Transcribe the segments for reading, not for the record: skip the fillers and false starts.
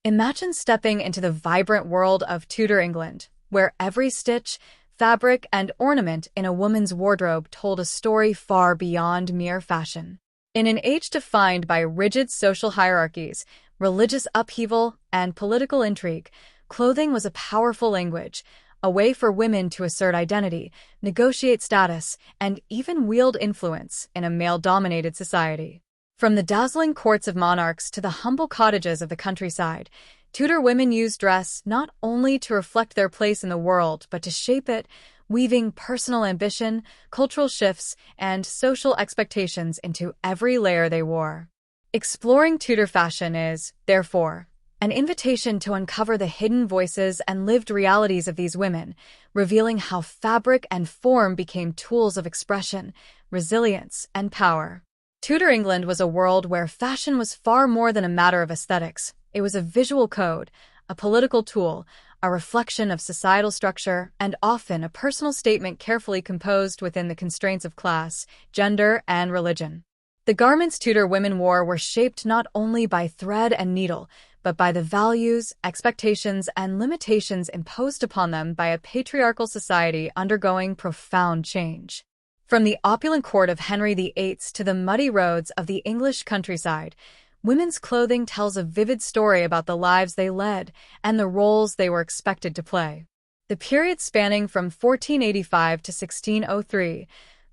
Imagine stepping into the vibrant world of Tudor England, where every stitch, fabric, and ornament in a woman's wardrobe told a story far beyond mere fashion. In an age defined by rigid social hierarchies, religious upheaval, and political intrigue, clothing was a powerful language, a way for women to assert identity, negotiate status, and even wield influence in a male-dominated society. From the dazzling courts of monarchs to the humble cottages of the countryside, Tudor women used dress not only to reflect their place in the world, but to shape it, weaving personal ambition, cultural shifts, and social expectations into every layer they wore. Exploring Tudor fashion is, therefore, an invitation to uncover the hidden voices and lived realities of these women, revealing how fabric and form became tools of expression, resilience, and power. Tudor England was a world where fashion was far more than a matter of aesthetics. It was a visual code, a political tool, a reflection of societal structure, and often a personal statement carefully composed within the constraints of class, gender, and religion. The garments Tudor women wore were shaped not only by thread and needle, but by the values, expectations, and limitations imposed upon them by a patriarchal society undergoing profound change. From the opulent court of Henry VIII to the muddy roads of the English countryside, women's clothing tells a vivid story about the lives they led and the roles they were expected to play. The period spanning from 1485 to 1603,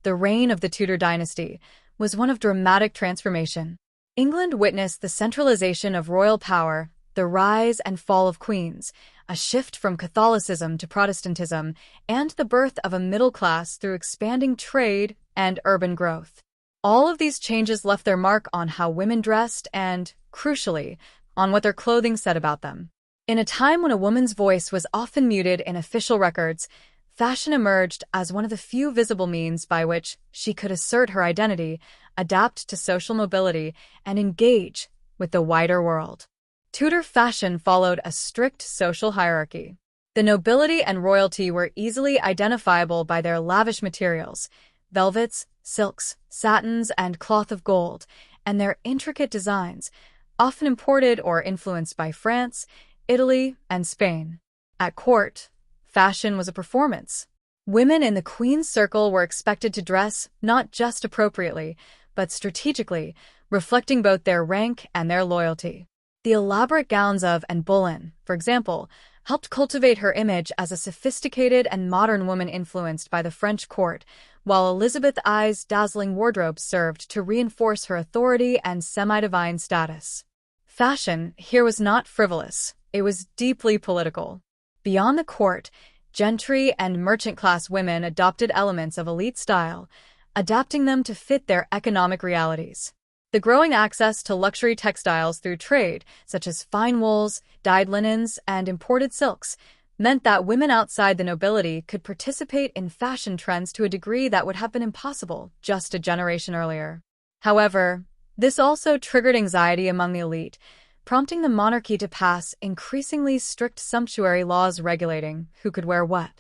the reign of the Tudor dynasty, was one of dramatic transformation. England witnessed the centralization of royal power, the rise and fall of queens, a shift from Catholicism to Protestantism, and the birth of a middle class through expanding trade and urban growth. All of these changes left their mark on how women dressed and, crucially, on what their clothing said about them. In a time when a woman's voice was often muted in official records, fashion emerged as one of the few visible means by which she could assert her identity, adapt to social mobility, and engage with the wider world. Tudor fashion followed a strict social hierarchy. The nobility and royalty were easily identifiable by their lavish materials, velvets, silks, satins, and cloth of gold, and their intricate designs, often imported or influenced by France, Italy, and Spain. At court, fashion was a performance. Women in the Queen's circle were expected to dress not just appropriately, but strategically, reflecting both their rank and their loyalty. The elaborate gowns of Anne Boleyn, for example, helped cultivate her image as a sophisticated and modern woman influenced by the French court, while Elizabeth I's dazzling wardrobe served to reinforce her authority and semi-divine status. Fashion here was not frivolous, it was deeply political. Beyond the court, gentry and merchant-class women adopted elements of elite style, adapting them to fit their economic realities. The growing access to luxury textiles through trade, such as fine wools, dyed linens, and imported silks, meant that women outside the nobility could participate in fashion trends to a degree that would have been impossible just a generation earlier. However, this also triggered anxiety among the elite, prompting the monarchy to pass increasingly strict sumptuary laws regulating who could wear what.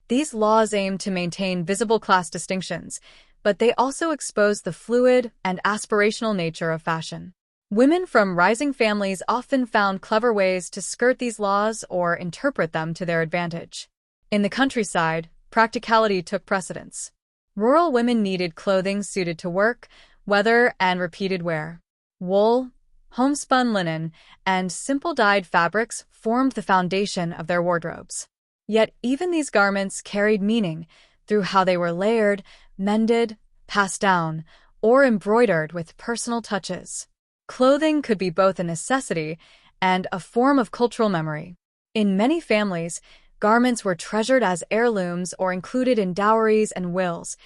These laws aimed to maintain visible class distinctions, but they also exposed the fluid and aspirational nature of fashion. Women from rising families often found clever ways to skirt these laws or interpret them to their advantage. In the countryside, practicality took precedence. Rural women needed clothing suited to work, weather, and repeated wear. Wool, homespun linen, and simple dyed fabrics formed the foundation of their wardrobes. Yet even these garments carried meaning through how they were layered, mended, passed down, or embroidered with personal touches. Clothing could be both a necessity and a form of cultural memory. In many families, garments were treasured as heirlooms or included in dowries and wills,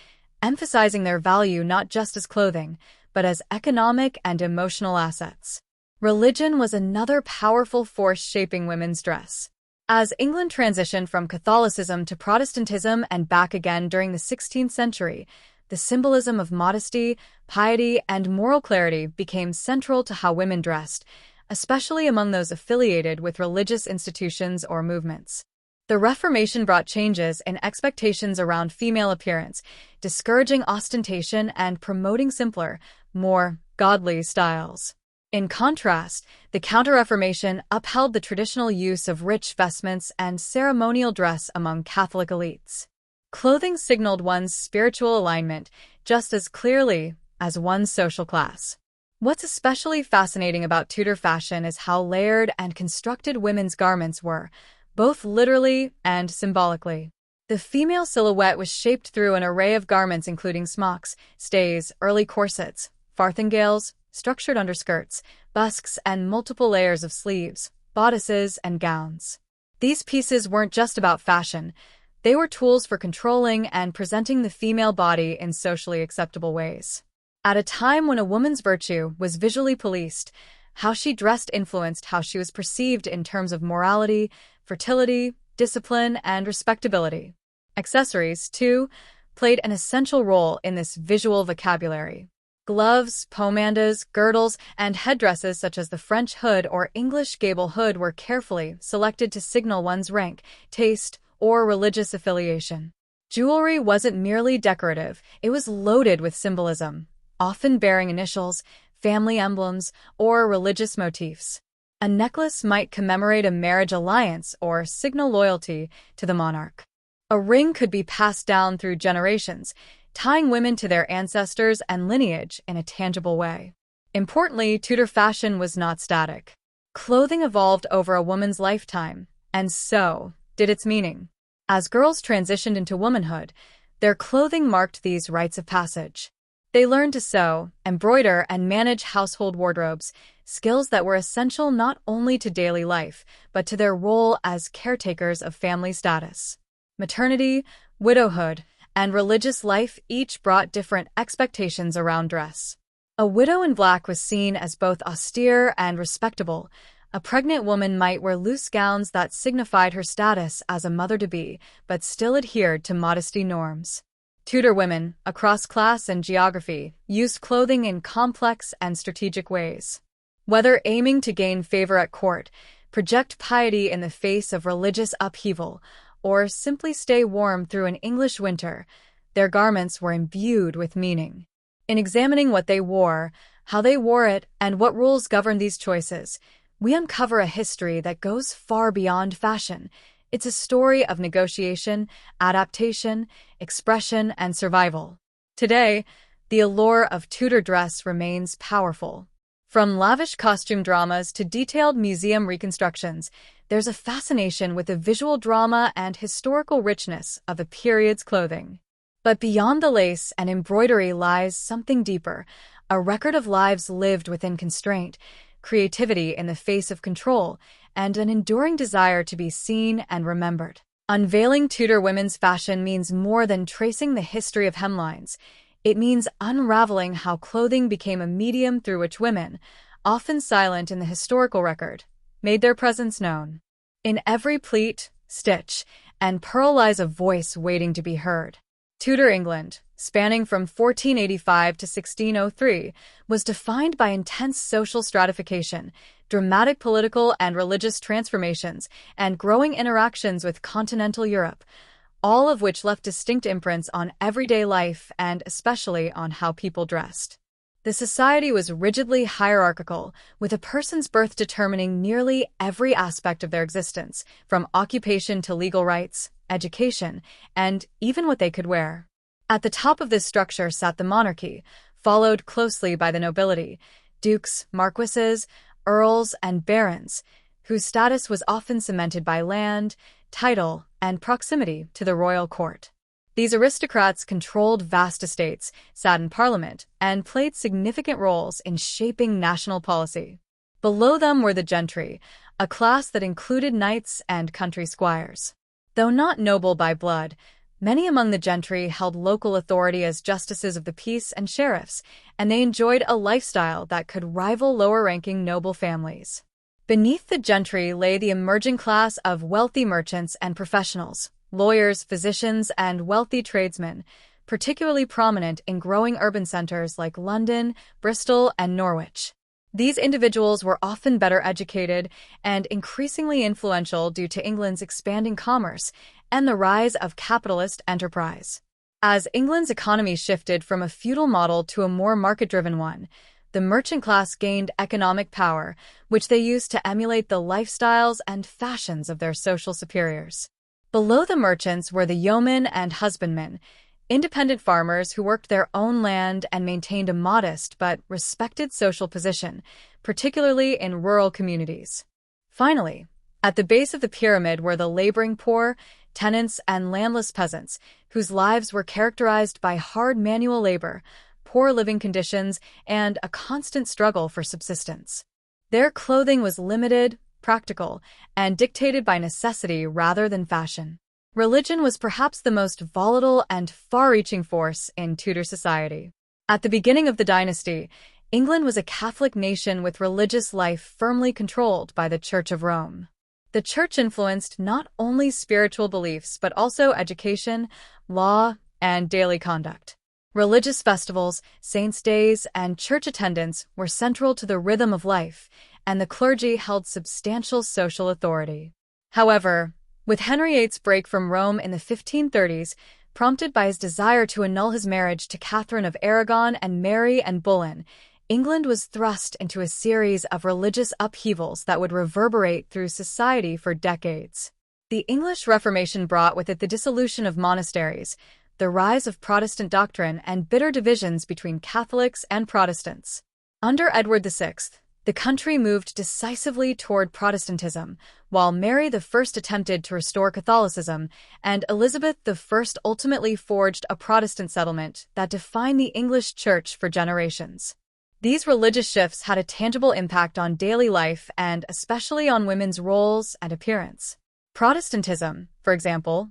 emphasizing their value not just as clothing, but as economic and emotional assets. Religion was another powerful force shaping women's dress. As England transitioned from Catholicism to Protestantism and back again during the 16th century, the symbolism of modesty, piety, and moral clarity became central to how women dressed, especially among those affiliated with religious institutions or movements. The Reformation brought changes in expectations around female appearance, discouraging ostentation and promoting simpler, more godly styles. In contrast, the Counter-Reformation upheld the traditional use of rich vestments and ceremonial dress among Catholic elites. Clothing signaled one's spiritual alignment just as clearly as one's social class. What's especially fascinating about Tudor fashion is how layered and constructed women's garments were, both literally and symbolically. The female silhouette was shaped through an array of garments including smocks, stays, early corsets, farthingales, structured underskirts, busks, and multiple layers of sleeves, bodices, and gowns. These pieces weren't just about fashion. They were tools for controlling and presenting the female body in socially acceptable ways. At a time when a woman's virtue was visually policed, how she dressed influenced how she was perceived in terms of morality, fertility, discipline, and respectability. Accessories, too, played an essential role in this visual vocabulary. Gloves, pomander, girdles, and headdresses such as the French hood or English gable hood were carefully selected to signal one's rank, taste, or religious affiliation. Jewelry wasn't merely decorative, it was loaded with symbolism, often bearing initials, family emblems, or religious motifs. A necklace might commemorate a marriage alliance or signal loyalty to the monarch. A ring could be passed down through generations, tying women to their ancestors and lineage in a tangible way. Importantly, Tudor fashion was not static. Clothing evolved over a woman's lifetime, and so did its meaning. As girls transitioned into womanhood, their clothing marked these rites of passage. They learned to sew, embroider, and manage household wardrobes, skills that were essential not only to daily life, but to their role as caretakers of family status. Maternity, widowhood, and religious life each brought different expectations around dress. A widow in black was seen as both austere and respectable. A pregnant woman might wear loose gowns that signified her status as a mother-to-be, but still adhered to modesty norms. Tudor women, across class and geography, used clothing in complex and strategic ways. Whether aiming to gain favor at court, project piety in the face of religious upheaval, or simply stay warm through an English winter, their garments were imbued with meaning. In examining what they wore, how they wore it, and what rules governed these choices, we uncover a history that goes far beyond fashion. It's a story of negotiation, adaptation, expression, and survival. Today, the allure of Tudor dress remains powerful. From lavish costume dramas to detailed museum reconstructions, there's a fascination with the visual drama and historical richness of the period's clothing. But beyond the lace and embroidery lies something deeper, a record of lives lived within constraint, creativity in the face of control, and an enduring desire to be seen and remembered. Unveiling Tudor women's fashion means more than tracing the history of hemlines. It means unraveling how clothing became a medium through which women, often silent in the historical record, made their presence known. In every pleat, stitch, and purl lies a voice waiting to be heard. Tudor England, spanning from 1485 to 1603, was defined by intense social stratification, dramatic political and religious transformations, and growing interactions with continental Europe, all of which left distinct imprints on everyday life and especially on how people dressed. The society was rigidly hierarchical, with a person's birth determining nearly every aspect of their existence, from occupation to legal rights, education, and even what they could wear. At the top of this structure sat the monarchy, followed closely by the nobility, dukes, marquises, earls, and barons, whose status was often cemented by land, title, and proximity to the royal court. These aristocrats controlled vast estates, sat in parliament, and played significant roles in shaping national policy. Below them were the gentry, a class that included knights and country squires. Though not noble by blood, many among the gentry held local authority as justices of the peace and sheriffs, and they enjoyed a lifestyle that could rival lower-ranking noble families. Beneath the gentry lay the emerging class of wealthy merchants and professionals, lawyers, physicians, and wealthy tradesmen, particularly prominent in growing urban centers like London, Bristol, and Norwich. These individuals were often better educated and increasingly influential due to England's expanding commerce and the rise of capitalist enterprise. As England's economy shifted from a feudal model to a more market-driven one, the merchant class gained economic power, which they used to emulate the lifestyles and fashions of their social superiors. Below the merchants were the yeomen and husbandmen, independent farmers who worked their own land and maintained a modest but respected social position, particularly in rural communities. Finally, at the base of the pyramid were the laboring poor, tenants, and landless peasants, whose lives were characterized by hard manual labor, poor living conditions, and a constant struggle for subsistence. Their clothing was limited, practical, and dictated by necessity rather than fashion. Religion was perhaps the most volatile and far-reaching force in Tudor society. At the beginning of the dynasty, England was a Catholic nation with religious life firmly controlled by the Church of Rome. The Church influenced not only spiritual beliefs but also education, law, and daily conduct. Religious festivals, saints' days, and church attendance were central to the rhythm of life, and the clergy held substantial social authority. However, with Henry VIII's break from Rome in the 1530s, prompted by his desire to annul his marriage to Catherine of Aragon and Mary and Boleyn, England was thrust into a series of religious upheavals that would reverberate through society for decades. The English Reformation brought with it the dissolution of monasteries, the rise of Protestant doctrine, and bitter divisions between Catholics and Protestants. Under Edward VI, the country moved decisively toward Protestantism, while Mary I attempted to restore Catholicism, and Elizabeth I ultimately forged a Protestant settlement that defined the English Church for generations. These religious shifts had a tangible impact on daily life and especially on women's roles and appearance. Protestantism, for example,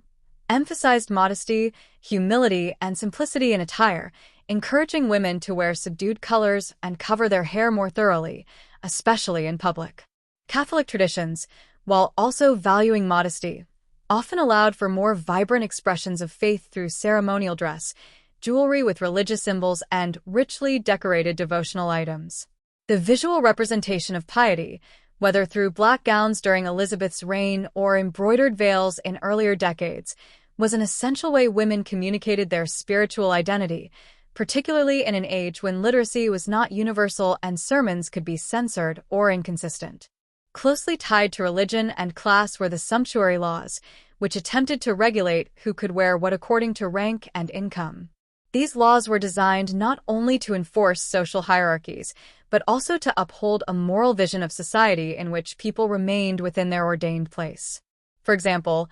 emphasized modesty, humility, and simplicity in attire, encouraging women to wear subdued colors and cover their hair more thoroughly, especially in public. Catholic traditions, while also valuing modesty, often allowed for more vibrant expressions of faith through ceremonial dress, jewelry with religious symbols, and richly decorated devotional items. The visual representation of piety, whether through black gowns during Elizabeth's reign or embroidered veils in earlier decades, was an essential way women communicated their spiritual identity, particularly in an age when literacy was not universal and sermons could be censored or inconsistent. Closely tied to religion and class were the sumptuary laws, which attempted to regulate who could wear what according to rank and income. These laws were designed not only to enforce social hierarchies, but also to uphold a moral vision of society in which people remained within their ordained place. For example,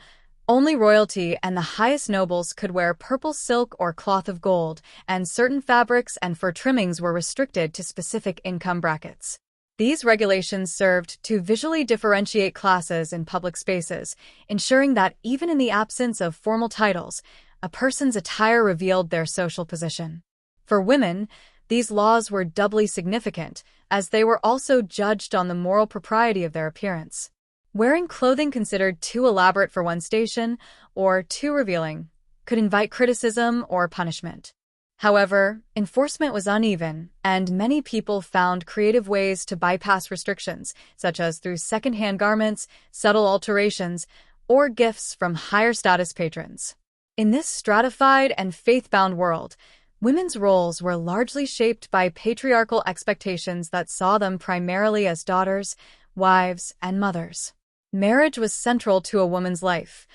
only royalty and the highest nobles could wear purple silk or cloth of gold, and certain fabrics and fur trimmings were restricted to specific income brackets. These regulations served to visually differentiate classes in public spaces, ensuring that even in the absence of formal titles, a person's attire revealed their social position. For women, these laws were doubly significant, as they were also judged on the moral propriety of their appearance. Wearing clothing considered too elaborate for one station, or too revealing, could invite criticism or punishment. However, enforcement was uneven, and many people found creative ways to bypass restrictions, such as through second-hand garments, subtle alterations, or gifts from higher-status patrons. In this stratified and faith-bound world, women's roles were largely shaped by patriarchal expectations that saw them primarily as daughters, wives, and mothers. Marriage was central to a woman's life,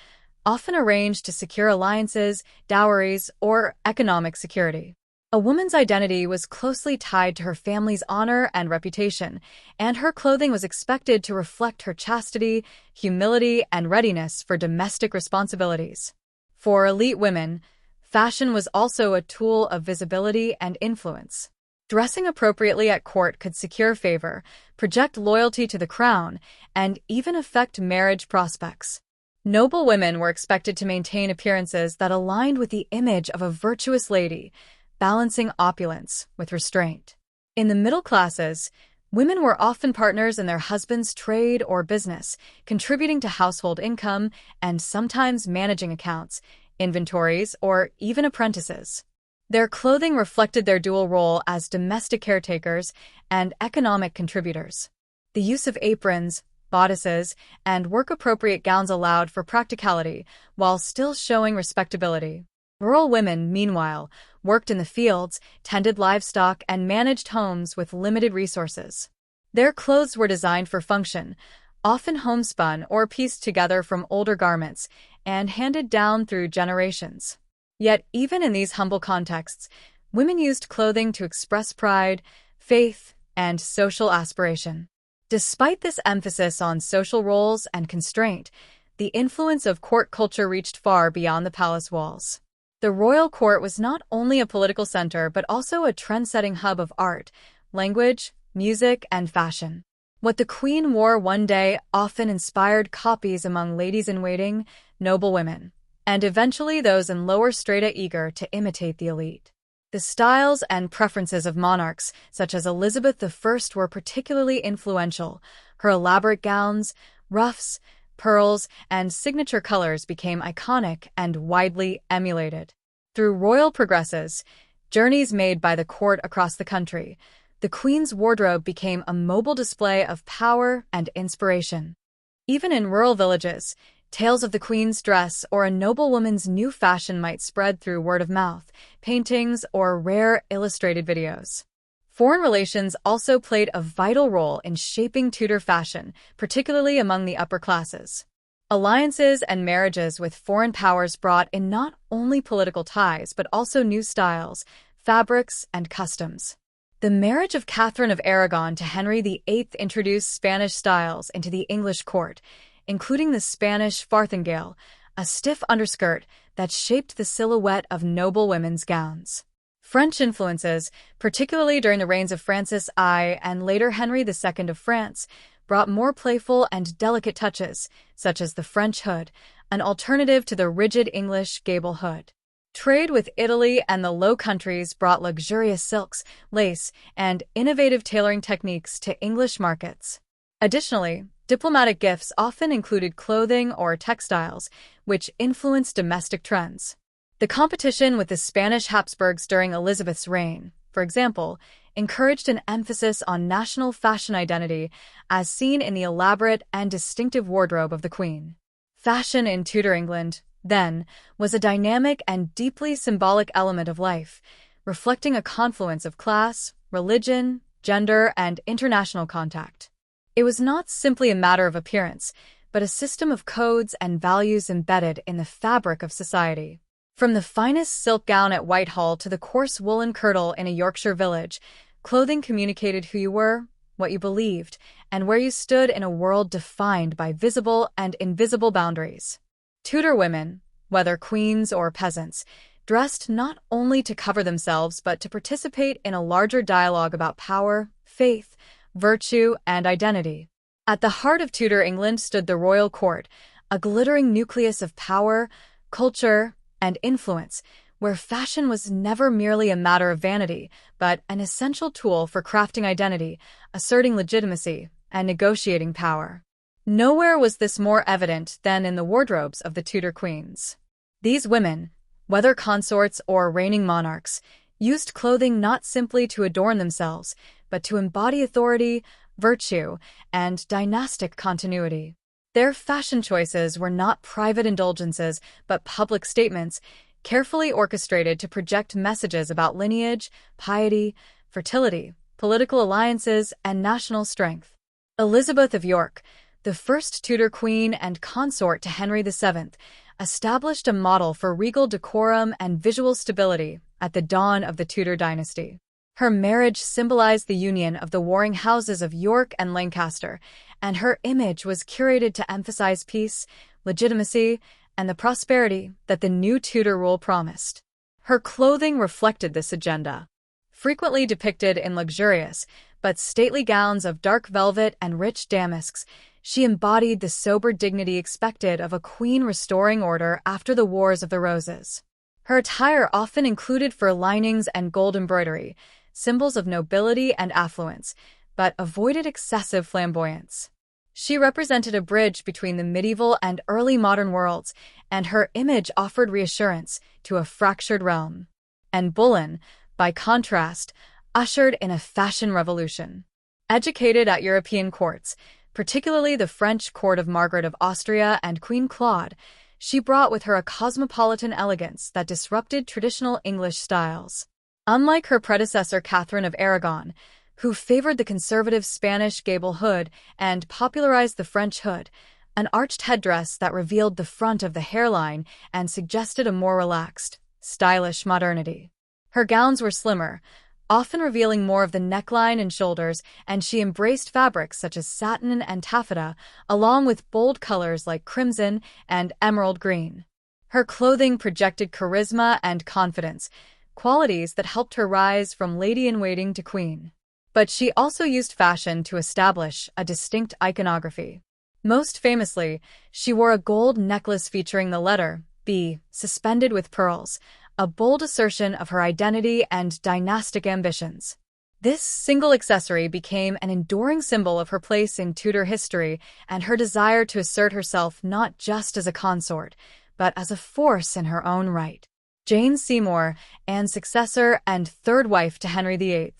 often arranged to secure alliances, dowries, or economic security. A woman's identity was closely tied to her family's honor and reputation, and her clothing was expected to reflect her chastity, humility, and readiness for domestic responsibilities. For elite women, fashion was also a tool of visibility and influence. Dressing appropriately at court could secure favor, project loyalty to the crown, and even affect marriage prospects. Noble women were expected to maintain appearances that aligned with the image of a virtuous lady, balancing opulence with restraint. In the middle classes, women were often partners in their husband's trade or business, contributing to household income and sometimes managing accounts, inventories, or even apprentices. Their clothing reflected their dual role as domestic caretakers and economic contributors. The use of aprons, bodices, and work-appropriate gowns allowed for practicality while still showing respectability. Rural women, meanwhile, worked in the fields, tended livestock, and managed homes with limited resources. Their clothes were designed for function, often homespun or pieced together from older garments, and handed down through generations. Yet, even in these humble contexts, women used clothing to express pride, faith, and social aspiration. Despite this emphasis on social roles and constraint, the influence of court culture reached far beyond the palace walls. The royal court was not only a political center but also a trend-setting hub of art, language, music, and fashion. What the queen wore one day often inspired copies among ladies-in-waiting, noble women, and eventually those in lower strata eager to imitate the elite. The styles and preferences of monarchs, such as Elizabeth I, were particularly influential. Her elaborate gowns, ruffs, pearls, and signature colors became iconic and widely emulated. Through royal progresses, journeys made by the court across the country, the Queen's wardrobe became a mobile display of power and inspiration. Even in rural villages, tales of the Queen's dress or a noblewoman's new fashion might spread through word of mouth, paintings, or rare illustrated videos. Foreign relations also played a vital role in shaping Tudor fashion, particularly among the upper classes. Alliances and marriages with foreign powers brought in not only political ties but also new styles, fabrics, and customs. The marriage of Catherine of Aragon to Henry VIII introduced Spanish styles into the English court, including the Spanish farthingale, a stiff underskirt that shaped the silhouette of noble women's gowns. French influences, particularly during the reigns of Francis I and later Henry II of France, brought more playful and delicate touches, such as the French hood, an alternative to the rigid English gable hood. Trade with Italy and the Low Countries brought luxurious silks, lace, and innovative tailoring techniques to English markets. Additionally, diplomatic gifts often included clothing or textiles, which influenced domestic trends. The competition with the Spanish Habsburgs during Elizabeth's reign, for example, encouraged an emphasis on national fashion identity, as seen in the elaborate and distinctive wardrobe of the Queen. Fashion in Tudor England, then, was a dynamic and deeply symbolic element of life, reflecting a confluence of class, religion, gender, and international contact. It was not simply a matter of appearance, but a system of codes and values embedded in the fabric of society. From the finest silk gown at Whitehall to the coarse woolen kirtle in a Yorkshire village, clothing communicated who you were, what you believed, and where you stood in a world defined by visible and invisible boundaries. Tudor women, whether queens or peasants, dressed not only to cover themselves but to participate in a larger dialogue about power, faith, virtue, and identity. At the heart of Tudor England stood the royal court, a glittering nucleus of power, culture, and influence, where fashion was never merely a matter of vanity, but an essential tool for crafting identity, asserting legitimacy, and negotiating power. Nowhere was this more evident than in the wardrobes of the Tudor queens. These women, whether consorts or reigning monarchs, used clothing not simply to adorn themselves, but to embody authority, virtue, and dynastic continuity. Their fashion choices were not private indulgences, but public statements, carefully orchestrated to project messages about lineage, piety, fertility, political alliances, and national strength. Elizabeth of York, the first Tudor queen and consort to Henry VII, established a model for regal decorum and visual stability at the dawn of the Tudor dynasty. Her marriage symbolized the union of the warring houses of York and Lancaster, and her image was curated to emphasize peace, legitimacy, and the prosperity that the new Tudor rule promised. Her clothing reflected this agenda. Frequently depicted in luxurious but stately gowns of dark velvet and rich damasks, she embodied the sober dignity expected of a queen restoring order after the Wars of the Roses. Her attire often included fur linings and gold embroidery, symbols of nobility and affluence, but avoided excessive flamboyance. She represented a bridge between the medieval and early modern worlds, and her image offered reassurance to a fractured realm. And Bullen, by contrast, ushered in a fashion revolution. Educated at European courts, particularly the French court of Margaret of Austria and Queen Claude, she brought with her a cosmopolitan elegance that disrupted traditional English styles. Unlike her predecessor Catherine of Aragon, who favored the conservative Spanish gable hood and popularized the French hood, an arched headdress that revealed the front of the hairline and suggested a more relaxed, stylish modernity. Her gowns were slimmer, often revealing more of the neckline and shoulders, and she embraced fabrics such as satin and taffeta, along with bold colors like crimson and emerald green. Her clothing projected charisma and confidence, qualities that helped her rise from lady-in-waiting to queen. But she also used fashion to establish a distinct iconography. Most famously, she wore a gold necklace featuring the letter B suspended with pearls, a bold assertion of her identity and dynastic ambitions. This single accessory became an enduring symbol of her place in Tudor history and her desire to assert herself not just as a consort, but as a force in her own right. Jane Seymour, Anne's successor and third wife to Henry VIII,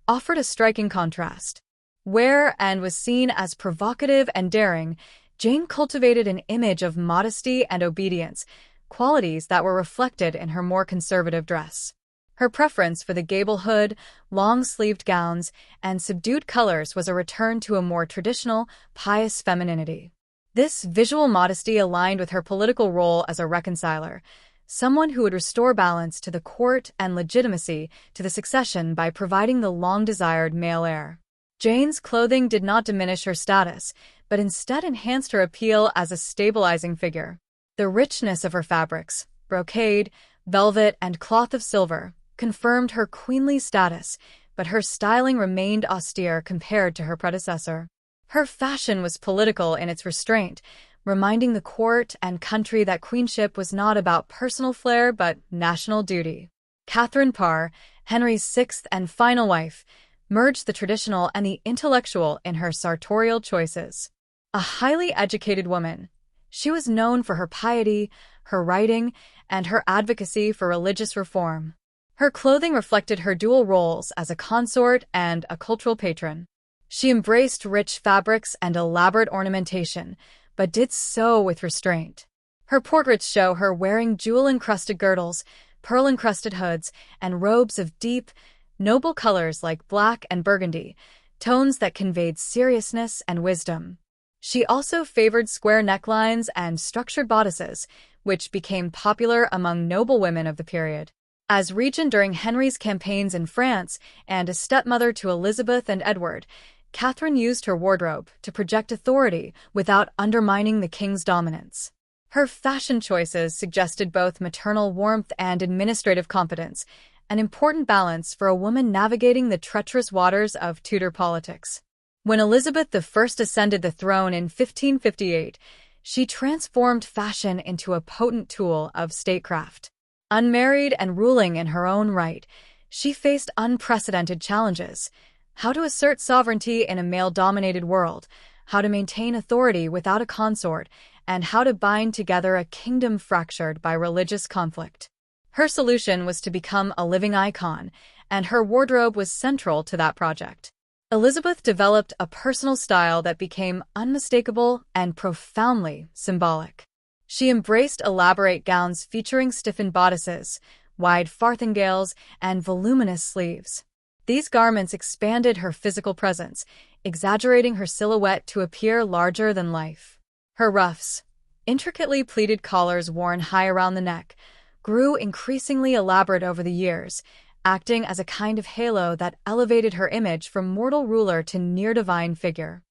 offered a striking contrast. Where Anne was seen as provocative and daring, Jane cultivated an image of modesty and obedience, qualities that were reflected in her more conservative dress. Her preference for the gable hood, long-sleeved gowns, and subdued colors was a return to a more traditional, pious femininity. This visual modesty aligned with her political role as a reconciler, someone who would restore balance to the court and legitimacy to the succession by providing the long-desired male heir. Jane's clothing did not diminish her status, but instead enhanced her appeal as a stabilizing figure. The richness of her fabrics, brocade, velvet, and cloth of silver, confirmed her queenly status, but her styling remained austere compared to her predecessor. Her fashion was political in its restraint, reminding the court and country that queenship was not about personal flair but national duty. Catherine Parr, Henry's sixth and final wife, merged the traditional and the intellectual in her sartorial choices. A highly educated woman, she was known for her piety, her writing, and her advocacy for religious reform. Her clothing reflected her dual roles as a consort and a cultural patron. She embraced rich fabrics and elaborate ornamentation, but did so with restraint. Her portraits show her wearing jewel-encrusted girdles, pearl-encrusted hoods, and robes of deep, noble colors like black and burgundy, tones that conveyed seriousness and wisdom. She also favored square necklines and structured bodices, which became popular among noble women of the period. As regent during Henry's campaigns in France and a stepmother to Elizabeth and Edward, Catherine used her wardrobe to project authority without undermining the king's dominance. Her fashion choices suggested both maternal warmth and administrative competence, an important balance for a woman navigating the treacherous waters of Tudor politics. When Elizabeth I ascended the throne in 1558, she transformed fashion into a potent tool of statecraft. Unmarried and ruling in her own right, she faced unprecedented challenges: how to assert sovereignty in a male-dominated world, how to maintain authority without a consort, and how to bind together a kingdom fractured by religious conflict. Her solution was to become a living icon, and her wardrobe was central to that project. Elizabeth developed a personal style that became unmistakable and profoundly symbolic. She embraced elaborate gowns featuring stiffened bodices, wide farthingales, and voluminous sleeves. These garments expanded her physical presence, exaggerating her silhouette to appear larger than life. Her ruffs, intricately pleated collars worn high around the neck, grew increasingly elaborate over the years, acting as a kind of halo that elevated her image from mortal ruler to near-divine figure.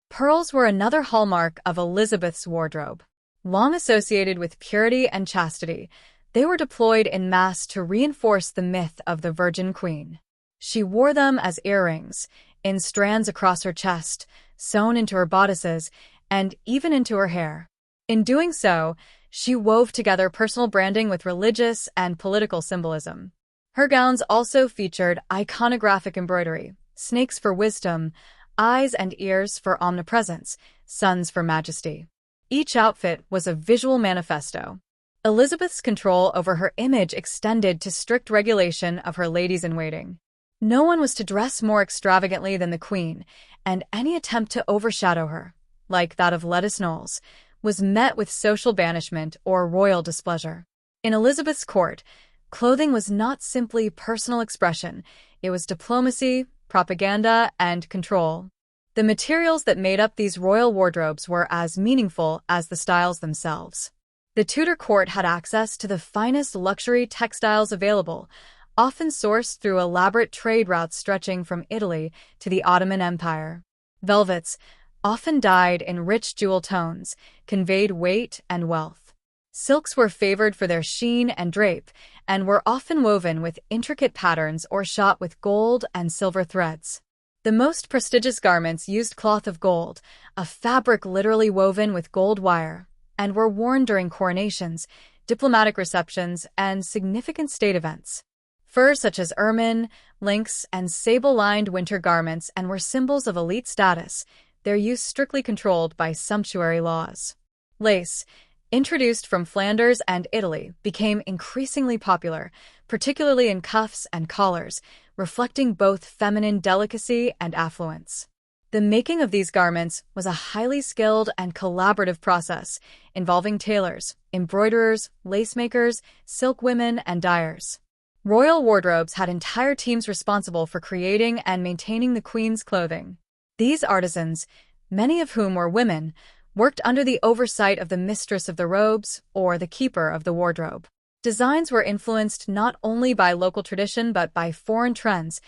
Pearls were another hallmark of Elizabeth's wardrobe. Long associated with purity and chastity, they were deployed en masse to reinforce the myth of the Virgin Queen. She wore them as earrings, in strands across her chest, sewn into her bodices, and even into her hair. In doing so, she wove together personal branding with religious and political symbolism. Her gowns also featured iconographic embroidery: snakes for wisdom, eyes and ears for omnipresence, suns for majesty. Each outfit was a visual manifesto. Elizabeth's control over her image extended to strict regulation of her ladies-in-waiting. No one was to dress more extravagantly than the Queen, and any attempt to overshadow her, like that of Lettice Knowles, was met with social banishment or royal displeasure. In Elizabeth's court, clothing was not simply personal expression, it was diplomacy, propaganda, and control. The materials that made up these royal wardrobes were as meaningful as the styles themselves. The Tudor court had access to the finest luxury textiles available, often sourced through elaborate trade routes stretching from Italy to the Ottoman Empire. Velvets, often dyed in rich jewel tones, conveyed weight and wealth. Silks were favored for their sheen and drape, and were often woven with intricate patterns or shot with gold and silver threads. The most prestigious garments used cloth of gold, a fabric literally woven with gold wire, and were worn during coronations, diplomatic receptions, and significant state events. Furs such as ermine, lynx, and sable-lined winter garments and were symbols of elite status, their use strictly controlled by sumptuary laws. Lace, introduced from Flanders and Italy, became increasingly popular, particularly in cuffs and collars, reflecting both feminine delicacy and affluence. The making of these garments was a highly skilled and collaborative process, involving tailors, embroiderers, lace-makers, silk women, and dyers. Royal wardrobes had entire teams responsible for creating and maintaining the Queen's clothing. These artisans, many of whom were women, worked under the oversight of the mistress of the robes or the keeper of the wardrobe. Designs were influenced not only by local tradition but by foreign trends,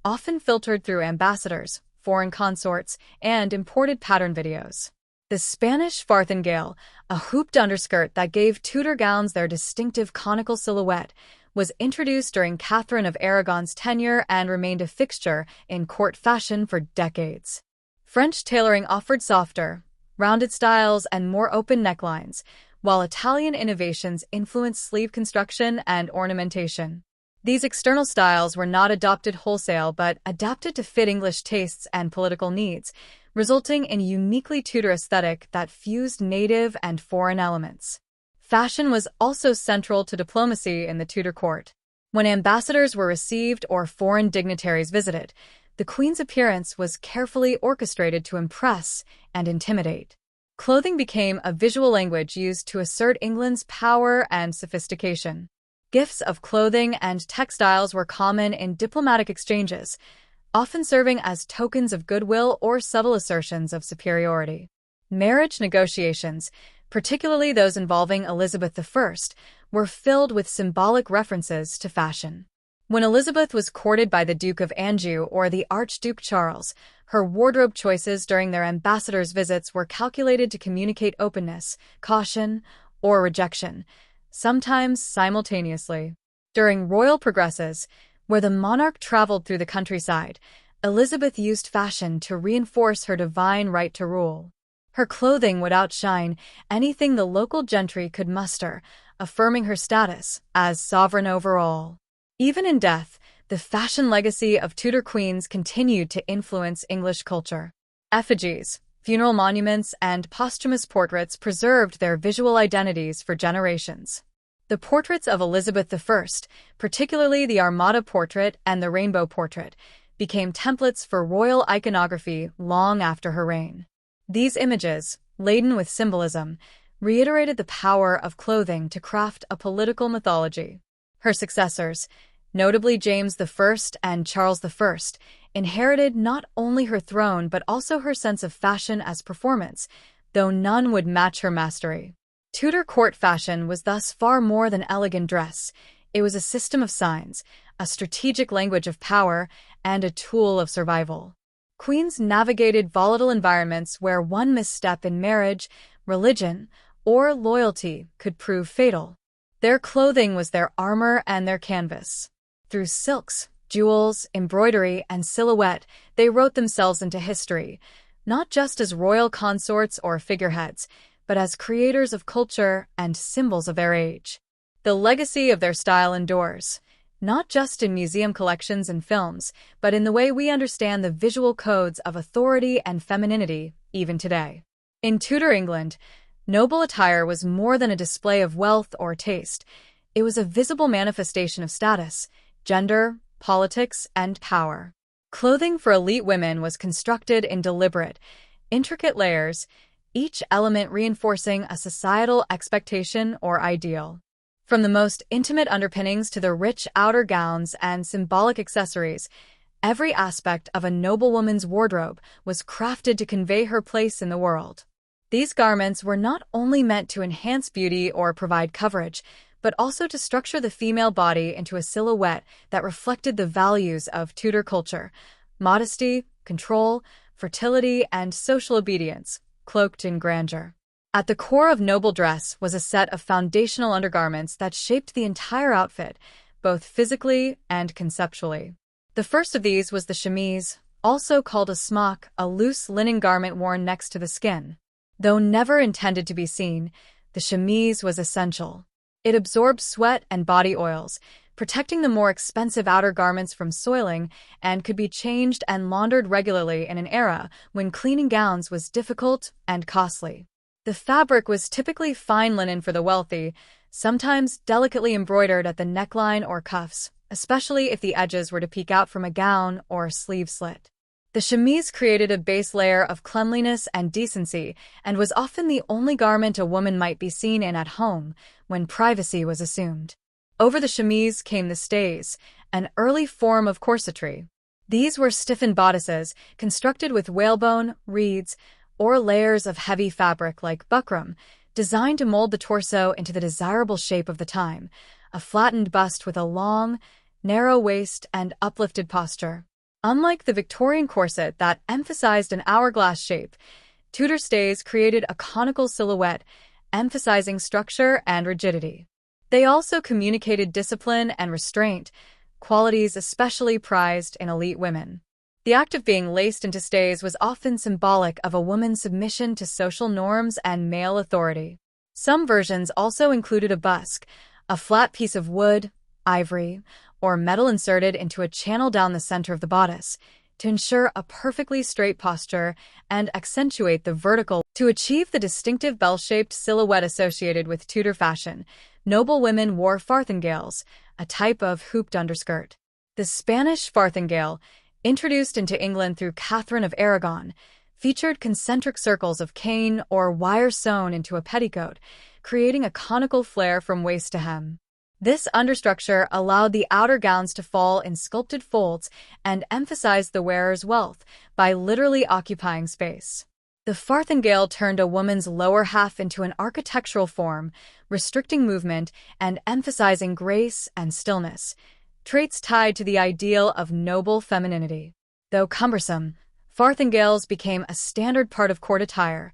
often filtered through ambassadors, foreign consorts, and imported pattern videos. The Spanish farthingale, a hooped underskirt that gave Tudor gowns their distinctive conical silhouette, was introduced during Catherine of Aragon's tenure and remained a fixture in court fashion for decades. French tailoring offered softer, rounded styles and more open necklines, while Italian innovations influenced sleeve construction and ornamentation. These external styles were not adopted wholesale but adapted to fit English tastes and political needs, resulting in a uniquely Tudor aesthetic that fused native and foreign elements. Fashion was also central to diplomacy in the Tudor court. When ambassadors were received or foreign dignitaries visited, the Queen's appearance was carefully orchestrated to impress and intimidate. Clothing became a visual language used to assert England's power and sophistication. Gifts of clothing and textiles were common in diplomatic exchanges, often serving as tokens of goodwill or subtle assertions of superiority. Marriage negotiations, particularly those involving Elizabeth I, were filled with symbolic references to fashion. When Elizabeth was courted by the Duke of Anjou or the Archduke Charles, her wardrobe choices during their ambassadors' visits were calculated to communicate openness, caution, or rejection, sometimes simultaneously. During royal progresses, where the monarch traveled through the countryside, Elizabeth used fashion to reinforce her divine right to rule. Her clothing would outshine anything the local gentry could muster, affirming her status as sovereign over all. Even in death, the fashion legacy of Tudor queens continued to influence English culture. Effigies, funeral monuments, and posthumous portraits preserved their visual identities for generations. The portraits of Elizabeth I, particularly the Armada portrait and the Rainbow portrait, became templates for royal iconography long after her reign. These images, laden with symbolism, reiterated the power of clothing to craft a political mythology. Her successors, notably James I and Charles I, inherited not only her throne but also her sense of fashion as performance, though none would match her mastery. Tudor court fashion was thus far more than elegant dress. It was a system of signs, a strategic language of power, and a tool of survival. Queens navigated volatile environments where one misstep in marriage, religion, or loyalty could prove fatal. Their clothing was their armor and their canvas. Through silks, jewels, embroidery, and silhouette, they wrote themselves into history, not just as royal consorts or figureheads, but as creators of culture and symbols of their age. The legacy of their style endures, not just in museum collections and films, but in the way we understand the visual codes of authority and femininity even today. In Tudor England, noble attire was more than a display of wealth or taste. It was a visible manifestation of status, gender, politics, and power. Clothing for elite women was constructed in deliberate, intricate layers, each element reinforcing a societal expectation or ideal. From the most intimate underpinnings to the rich outer gowns and symbolic accessories, every aspect of a noblewoman's wardrobe was crafted to convey her place in the world. These garments were not only meant to enhance beauty or provide coverage, but also to structure the female body into a silhouette that reflected the values of Tudor culture: modesty, control, fertility, and social obedience, cloaked in grandeur. At the core of noble dress was a set of foundational undergarments that shaped the entire outfit, both physically and conceptually. The first of these was the chemise, also called a smock, a loose linen garment worn next to the skin. Though never intended to be seen, the chemise was essential. It absorbed sweat and body oils, protecting the more expensive outer garments from soiling, and could be changed and laundered regularly in an era when cleaning gowns was difficult and costly. The fabric was typically fine linen for the wealthy, sometimes delicately embroidered at the neckline or cuffs, especially if the edges were to peek out from a gown or sleeve slit. The chemise created a base layer of cleanliness and decency and was often the only garment a woman might be seen in at home when privacy was assumed. Over the chemise came the stays, an early form of corsetry. These were stiffened bodices constructed with whalebone, reeds, or layers of heavy fabric like buckram, designed to mold the torso into the desirable shape of the time, a flattened bust with a long, narrow waist and uplifted posture. Unlike the Victorian corset that emphasized an hourglass shape, Tudor stays created a conical silhouette, emphasizing structure and rigidity. They also communicated discipline and restraint, qualities especially prized in elite women. The act of being laced into stays was often symbolic of a woman's submission to social norms and male authority. Some versions also included a busk, a flat piece of wood, ivory, or metal inserted into a channel down the center of the bodice, to ensure a perfectly straight posture and accentuate the vertical. To achieve the distinctive bell-shaped silhouette associated with Tudor fashion, noble women wore farthingales, a type of hooped underskirt. The Spanish farthingale, introduced into England through Catherine of Aragon, featured concentric circles of cane or wire sewn into a petticoat, creating a conical flare from waist to hem. This understructure allowed the outer gowns to fall in sculpted folds and emphasized the wearer's wealth by literally occupying space. The farthingale turned a woman's lower half into an architectural form, restricting movement and emphasizing grace and stillness, traits tied to the ideal of noble femininity. Though cumbersome, farthingales became a standard part of court attire,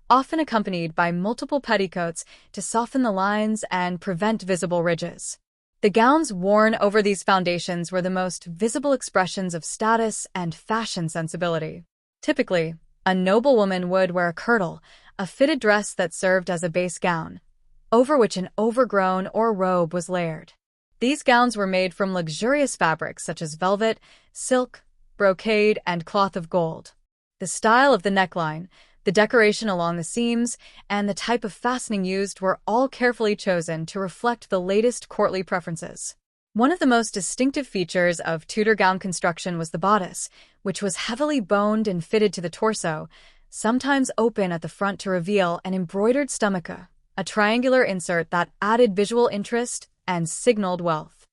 often accompanied by multiple petticoats to soften the lines and prevent visible ridges. The gowns worn over these foundations were the most visible expressions of status and fashion sensibility. Typically, a noblewoman would wear a kirtle, a fitted dress that served as a base gown, over which an overgrown or robe was layered. These gowns were made from luxurious fabrics such as velvet, silk, brocade, and cloth of gold. The style of the neckline, the decoration along the seams, and the type of fastening used were all carefully chosen to reflect the latest courtly preferences. One of the most distinctive features of Tudor gown construction was the bodice, which was heavily boned and fitted to the torso, sometimes open at the front to reveal an embroidered stomacher, a triangular insert that added visual interest and signaled wealth.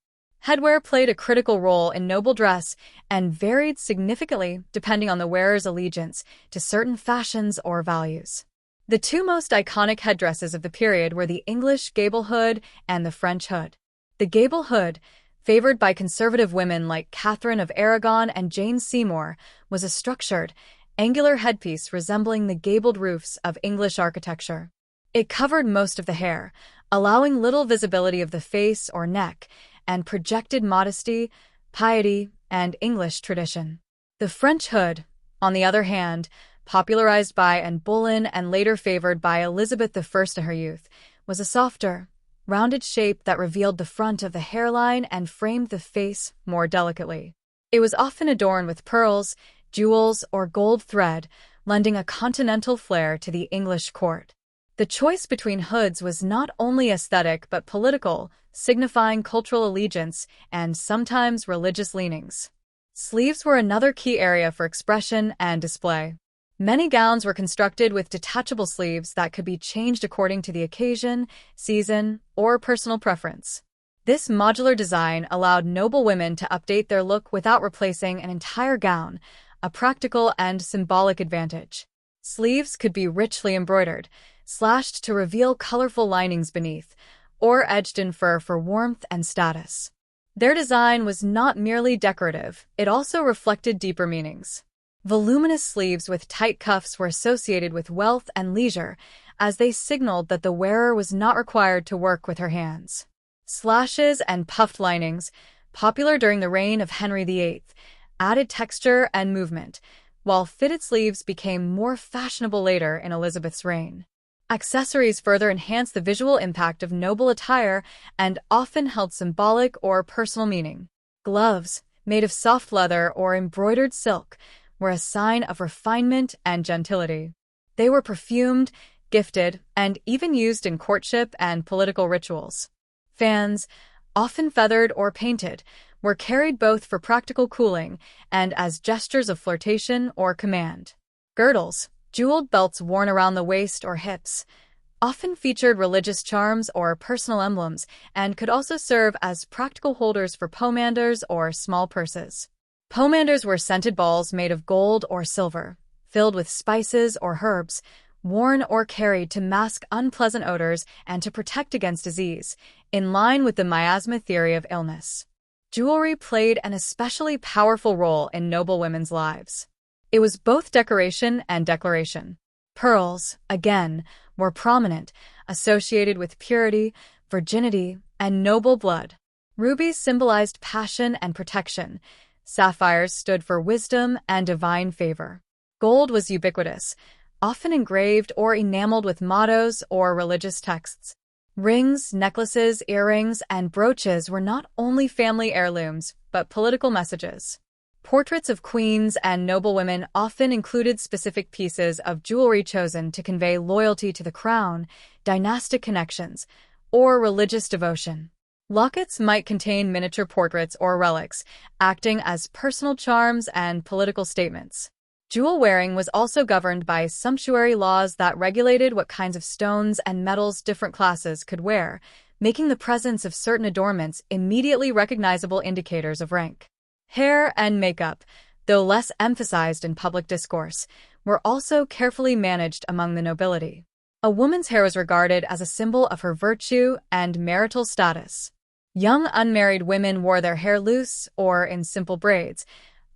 Headwear played a critical role in noble dress and varied significantly depending on the wearer's allegiance to certain fashions or values. The two most iconic headdresses of the period were the English gable hood and the French hood. The gable hood, favored by conservative women like Catherine of Aragon and Jane Seymour, was a structured, angular headpiece resembling the gabled roofs of English architecture. It covered most of the hair, allowing little visibility of the face or neck, and projected modesty, piety, and English tradition. The French hood, on the other hand, popularized by Anne Boleyn and later favored by Elizabeth I in her youth, was a softer, rounded shape that revealed the front of the hairline and framed the face more delicately. It was often adorned with pearls, jewels, or gold thread, lending a continental flair to the English court. The choice between hoods was not only aesthetic but political, signifying cultural allegiance and sometimes religious leanings. Sleeves were another key area for expression and display. Many gowns were constructed with detachable sleeves that could be changed according to the occasion, season, or personal preference. This modular design allowed noble women to update their look without replacing an entire gown, a practical and symbolic advantage. Sleeves could be richly embroidered, slashed to reveal colorful linings beneath, or edged in fur for warmth and status. Their design was not merely decorative, it also reflected deeper meanings. Voluminous sleeves with tight cuffs were associated with wealth and leisure, as they signaled that the wearer was not required to work with her hands. Slashes and puffed linings, popular during the reign of Henry VIII, added texture and movement, while fitted sleeves became more fashionable later in Elizabeth's reign. Accessories further enhanced the visual impact of noble attire and often held symbolic or personal meaning. Gloves, made of soft leather or embroidered silk, were a sign of refinement and gentility. They were perfumed, gifted, and even used in courtship and political rituals. Fans, often feathered or painted, were carried both for practical cooling and as gestures of flirtation or command. Girdles, jeweled belts worn around the waist or hips, often featured religious charms or personal emblems and could also serve as practical holders for pomanders or small purses. Pomanders were scented balls made of gold or silver, filled with spices or herbs, worn or carried to mask unpleasant odors and to protect against disease, in line with the miasma theory of illness. Jewelry played an especially powerful role in noble women's lives. It was both decoration and declaration. Pearls, again, were prominent, associated with purity, virginity, and noble blood. Rubies symbolized passion and protection. Sapphires stood for wisdom and divine favor. Gold was ubiquitous, often engraved or enameled with mottos or religious texts. Rings, necklaces, earrings, and brooches were not only family heirlooms, but political messages. Portraits of queens and noblewomen often included specific pieces of jewelry chosen to convey loyalty to the crown, dynastic connections, or religious devotion. Lockets might contain miniature portraits or relics, acting as personal charms and political statements. Jewel wearing was also governed by sumptuary laws that regulated what kinds of stones and metals different classes could wear, making the presence of certain adornments immediately recognizable indicators of rank. Hair and makeup, though less emphasized in public discourse, were also carefully managed among the nobility. A woman's hair was regarded as a symbol of her virtue and marital status. Young unmarried women wore their hair loose or in simple braids,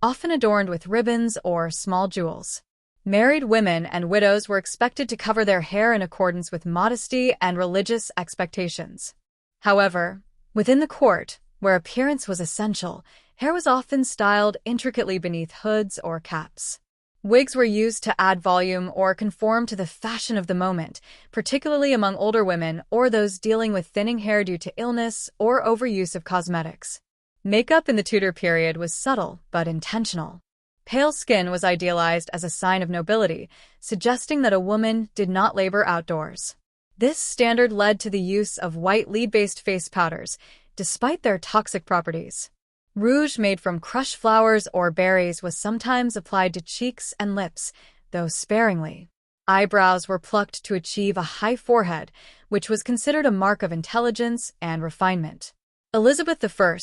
often adorned with ribbons or small jewels. Married women and widows were expected to cover their hair in accordance with modesty and religious expectations. However, within the court, where appearance was essential, hair was often styled intricately beneath hoods or caps. Wigs were used to add volume or conform to the fashion of the moment, particularly among older women or those dealing with thinning hair due to illness or overuse of cosmetics. Makeup in the Tudor period was subtle but intentional. Pale skin was idealized as a sign of nobility, suggesting that a woman did not labor outdoors. This standard led to the use of white lead-based face powders, despite their toxic properties. Rouge made from crushed flowers or berries was sometimes applied to cheeks and lips, though sparingly. Eyebrows were plucked to achieve a high forehead, which was considered a mark of intelligence and refinement. Elizabeth I,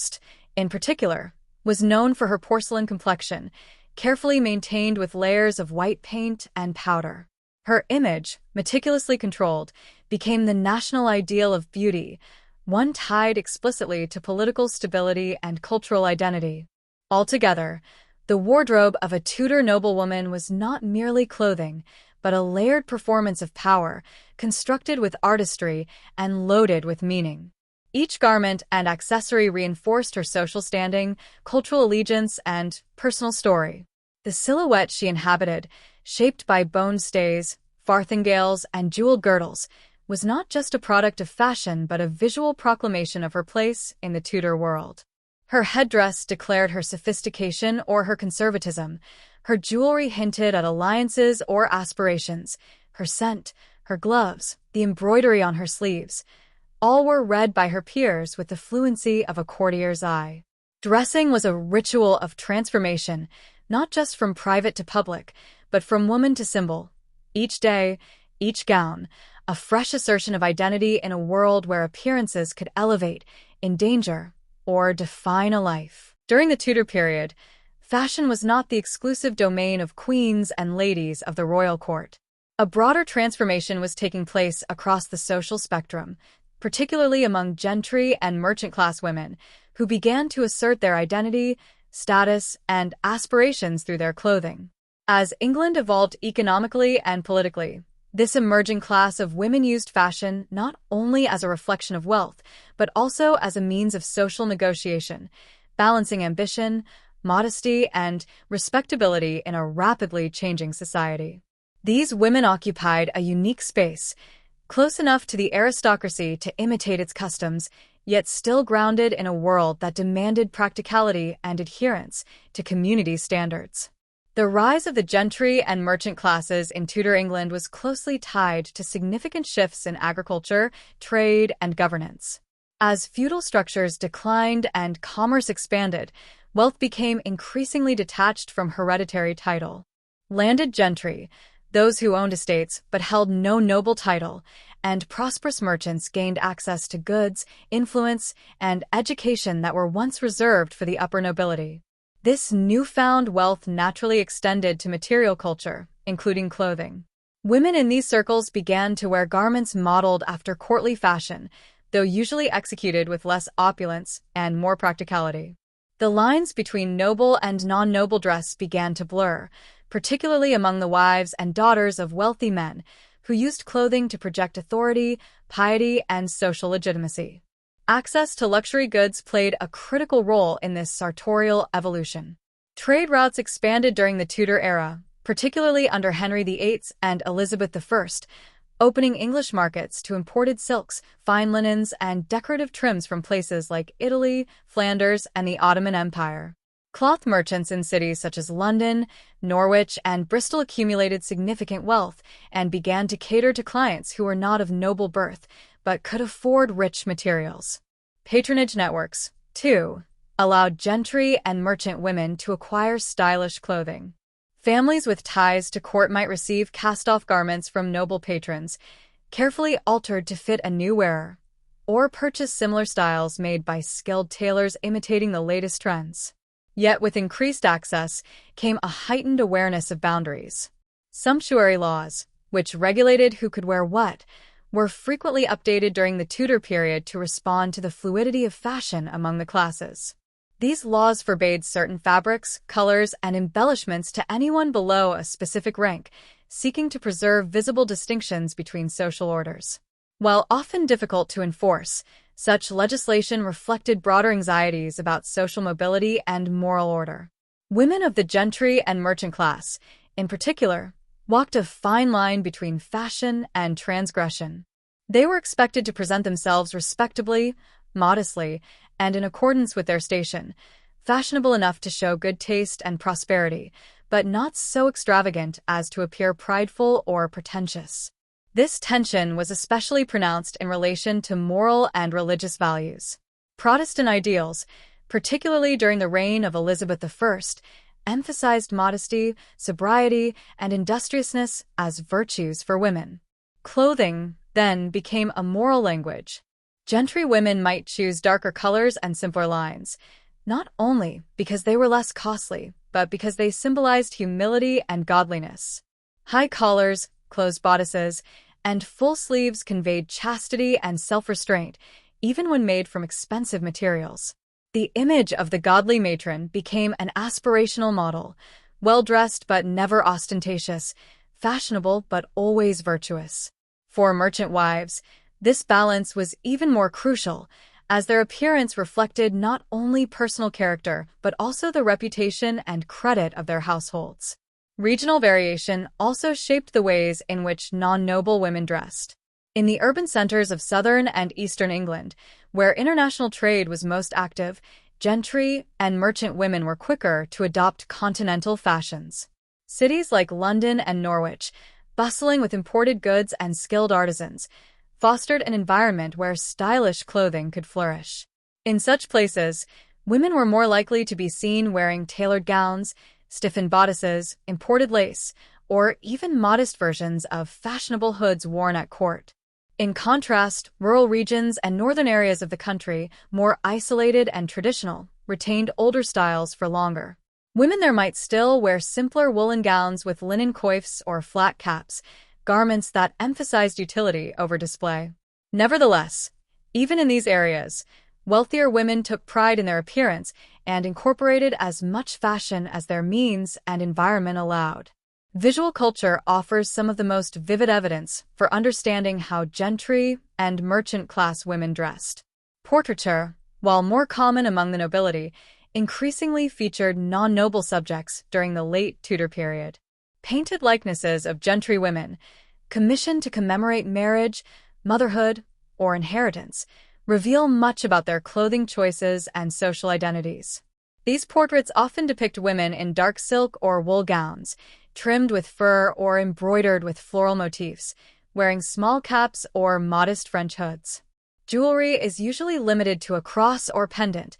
in particular, was known for her porcelain complexion, carefully maintained with layers of white paint and powder. Her image, meticulously controlled, became the national ideal of beauty, one tied explicitly to political stability and cultural identity. Altogether, the wardrobe of a Tudor noblewoman was not merely clothing, but a layered performance of power, constructed with artistry and loaded with meaning. Each garment and accessory reinforced her social standing, cultural allegiance, and personal story. The silhouette she inhabited, shaped by bone stays, farthingales, and jeweled girdles, was not just a product of fashion but a visual proclamation of her place in the Tudor world. Her headdress declared her sophistication or her conservatism. Her jewelry hinted at alliances or aspirations. Her scent, her gloves, the embroidery on her sleeves, all were read by her peers with the fluency of a courtier's eye. Dressing was a ritual of transformation, not just from private to public, but from woman to symbol. Each day, each gown, a fresh assertion of identity in a world where appearances could elevate, endanger, or define a life. During the Tudor period, fashion was not the exclusive domain of queens and ladies of the royal court. A broader transformation was taking place across the social spectrum, particularly among gentry and merchant-class women, who began to assert their identity, status, and aspirations through their clothing. As England evolved economically and politically, this emerging class of women used fashion not only as a reflection of wealth, but also as a means of social negotiation, balancing ambition, modesty, and respectability in a rapidly changing society. These women occupied a unique space, close enough to the aristocracy to imitate its customs, yet still grounded in a world that demanded practicality and adherence to community standards. The rise of the gentry and merchant classes in Tudor England was closely tied to significant shifts in agriculture, trade, and governance. As feudal structures declined and commerce expanded, wealth became increasingly detached from hereditary title. Landed gentry, those who owned estates but held no noble title, and prosperous merchants gained access to goods, influence, and education that were once reserved for the upper nobility. This newfound wealth naturally extended to material culture, including clothing. Women in these circles began to wear garments modeled after courtly fashion, though usually executed with less opulence and more practicality. The lines between noble and non-noble dress began to blur, particularly among the wives and daughters of wealthy men, who used clothing to project authority, piety, and social legitimacy. Access to luxury goods played a critical role in this sartorial evolution. Trade routes expanded during the Tudor era, particularly under Henry VIII and Elizabeth I, opening English markets to imported silks, fine linens, and decorative trims from places like Italy, Flanders, and the Ottoman Empire. Cloth merchants in cities such as London, Norwich, and Bristol accumulated significant wealth and began to cater to clients who were not of noble birth, but could afford rich materials. Patronage networks, too, allowed gentry and merchant women to acquire stylish clothing. Families with ties to court might receive cast-off garments from noble patrons, carefully altered to fit a new wearer, or purchase similar styles made by skilled tailors imitating the latest trends. Yet with increased access came a heightened awareness of boundaries. Sumptuary laws, which regulated who could wear what, were frequently updated during the Tudor period to respond to the fluidity of fashion among the classes. These laws forbade certain fabrics, colors, and embellishments to anyone below a specific rank, seeking to preserve visible distinctions between social orders. While often difficult to enforce, such legislation reflected broader anxieties about social mobility and moral order. Women of the gentry and merchant class, in particular, walked a fine line between fashion and transgression. They were expected to present themselves respectably, modestly, and in accordance with their station, fashionable enough to show good taste and prosperity, but not so extravagant as to appear prideful or pretentious. This tension was especially pronounced in relation to moral and religious values. Protestant ideals, particularly during the reign of Elizabeth I, emphasized modesty, sobriety, and industriousness as virtues for women. Clothing, then, became a moral language. Gentry women might choose darker colors and simpler lines, not only because they were less costly, but because they symbolized humility and godliness. High collars, closed bodices, and full sleeves conveyed chastity and self-restraint, even when made from expensive materials. The image of the godly matron became an aspirational model, well-dressed but never ostentatious, fashionable but always virtuous. For merchant wives, this balance was even more crucial, as their appearance reflected not only personal character but also the reputation and credit of their households. Regional variation also shaped the ways in which non-noble women dressed. In the urban centers of southern and eastern England, where international trade was most active, gentry and merchant women were quicker to adopt continental fashions. Cities like London and Norwich, bustling with imported goods and skilled artisans, fostered an environment where stylish clothing could flourish. In such places, women were more likely to be seen wearing tailored gowns, stiffened bodices, imported lace, or even modest versions of fashionable hoods worn at court. In contrast, rural regions and northern areas of the country, more isolated and traditional, retained older styles for longer. Women there might still wear simpler woolen gowns with linen coifs or flat caps, garments that emphasized utility over display. Nevertheless, even in these areas, wealthier women took pride in their appearance and incorporated as much fashion as their means and environment allowed. Visual culture offers some of the most vivid evidence for understanding how gentry and merchant-class women dressed. Portraiture, while more common among the nobility, increasingly featured non-noble subjects during the late Tudor period. Painted likenesses of gentry women, commissioned to commemorate marriage, motherhood, or inheritance, reveal much about their clothing choices and social identities. These portraits often depict women in dark silk or wool gowns, trimmed with fur or embroidered with floral motifs, wearing small caps or modest French hoods. Jewelry is usually limited to a cross or pendant,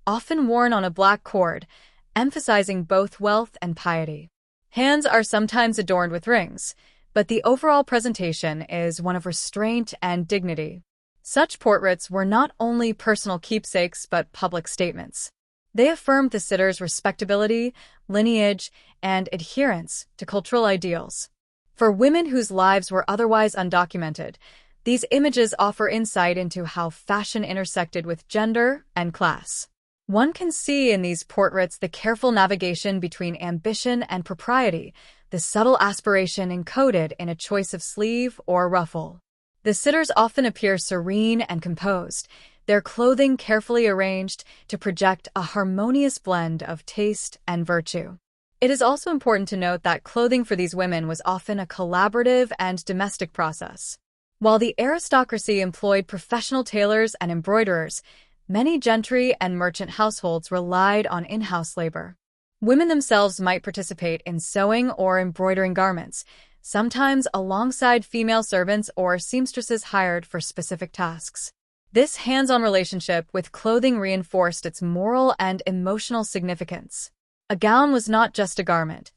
often worn on a black cord, emphasizing both wealth and piety. Hands are sometimes adorned with rings, but the overall presentation is one of restraint and dignity. Such portraits were not only personal keepsakes but public statements. They affirmed the sitter's respectability, lineage, and adherence to cultural ideals. For women whose lives were otherwise undocumented, these images offer insight into how fashion intersected with gender and class. One can see in these portraits the careful navigation between ambition and propriety, the subtle aspiration encoded in a choice of sleeve or ruffle. The sitters often appear serene and composed, their clothing carefully arranged to project a harmonious blend of taste and virtue. It is also important to note that clothing for these women was often a collaborative and domestic process. While the aristocracy employed professional tailors and embroiderers, many gentry and merchant households relied on in-house labor. Women themselves might participate in sewing or embroidering garments, sometimes alongside female servants or seamstresses hired for specific tasks. This hands-on relationship with clothing reinforced its moral and emotional significance. A gown was not just a garment.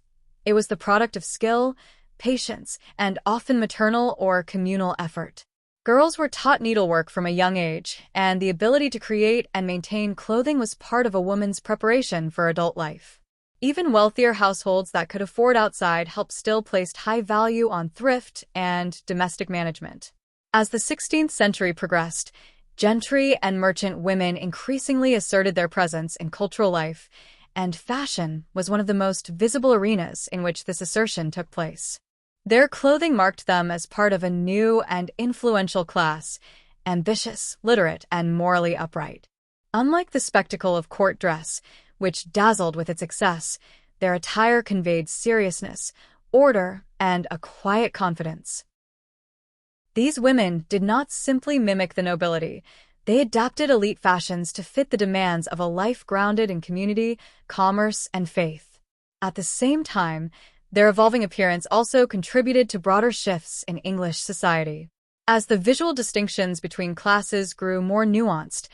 It was the product of skill, patience, and often maternal or communal effort. Girls were taught needlework from a young age, and the ability to create and maintain clothing was part of a woman's preparation for adult life. Even wealthier households that could afford outside help still placed high value on thrift and domestic management. As the 16th century progressed, gentry and merchant women increasingly asserted their presence in cultural life, and fashion was one of the most visible arenas in which this assertion took place. Their clothing marked them as part of a new and influential class, ambitious, literate, and morally upright. Unlike the spectacle of court dress, which dazzled with its excess, their attire conveyed seriousness, order, and a quiet confidence. These women did not simply mimic the nobility. They adapted elite fashions to fit the demands of a life grounded in community, commerce, and faith. At the same time, their evolving appearance also contributed to broader shifts in English society. As the visual distinctions between classes grew more nuanced,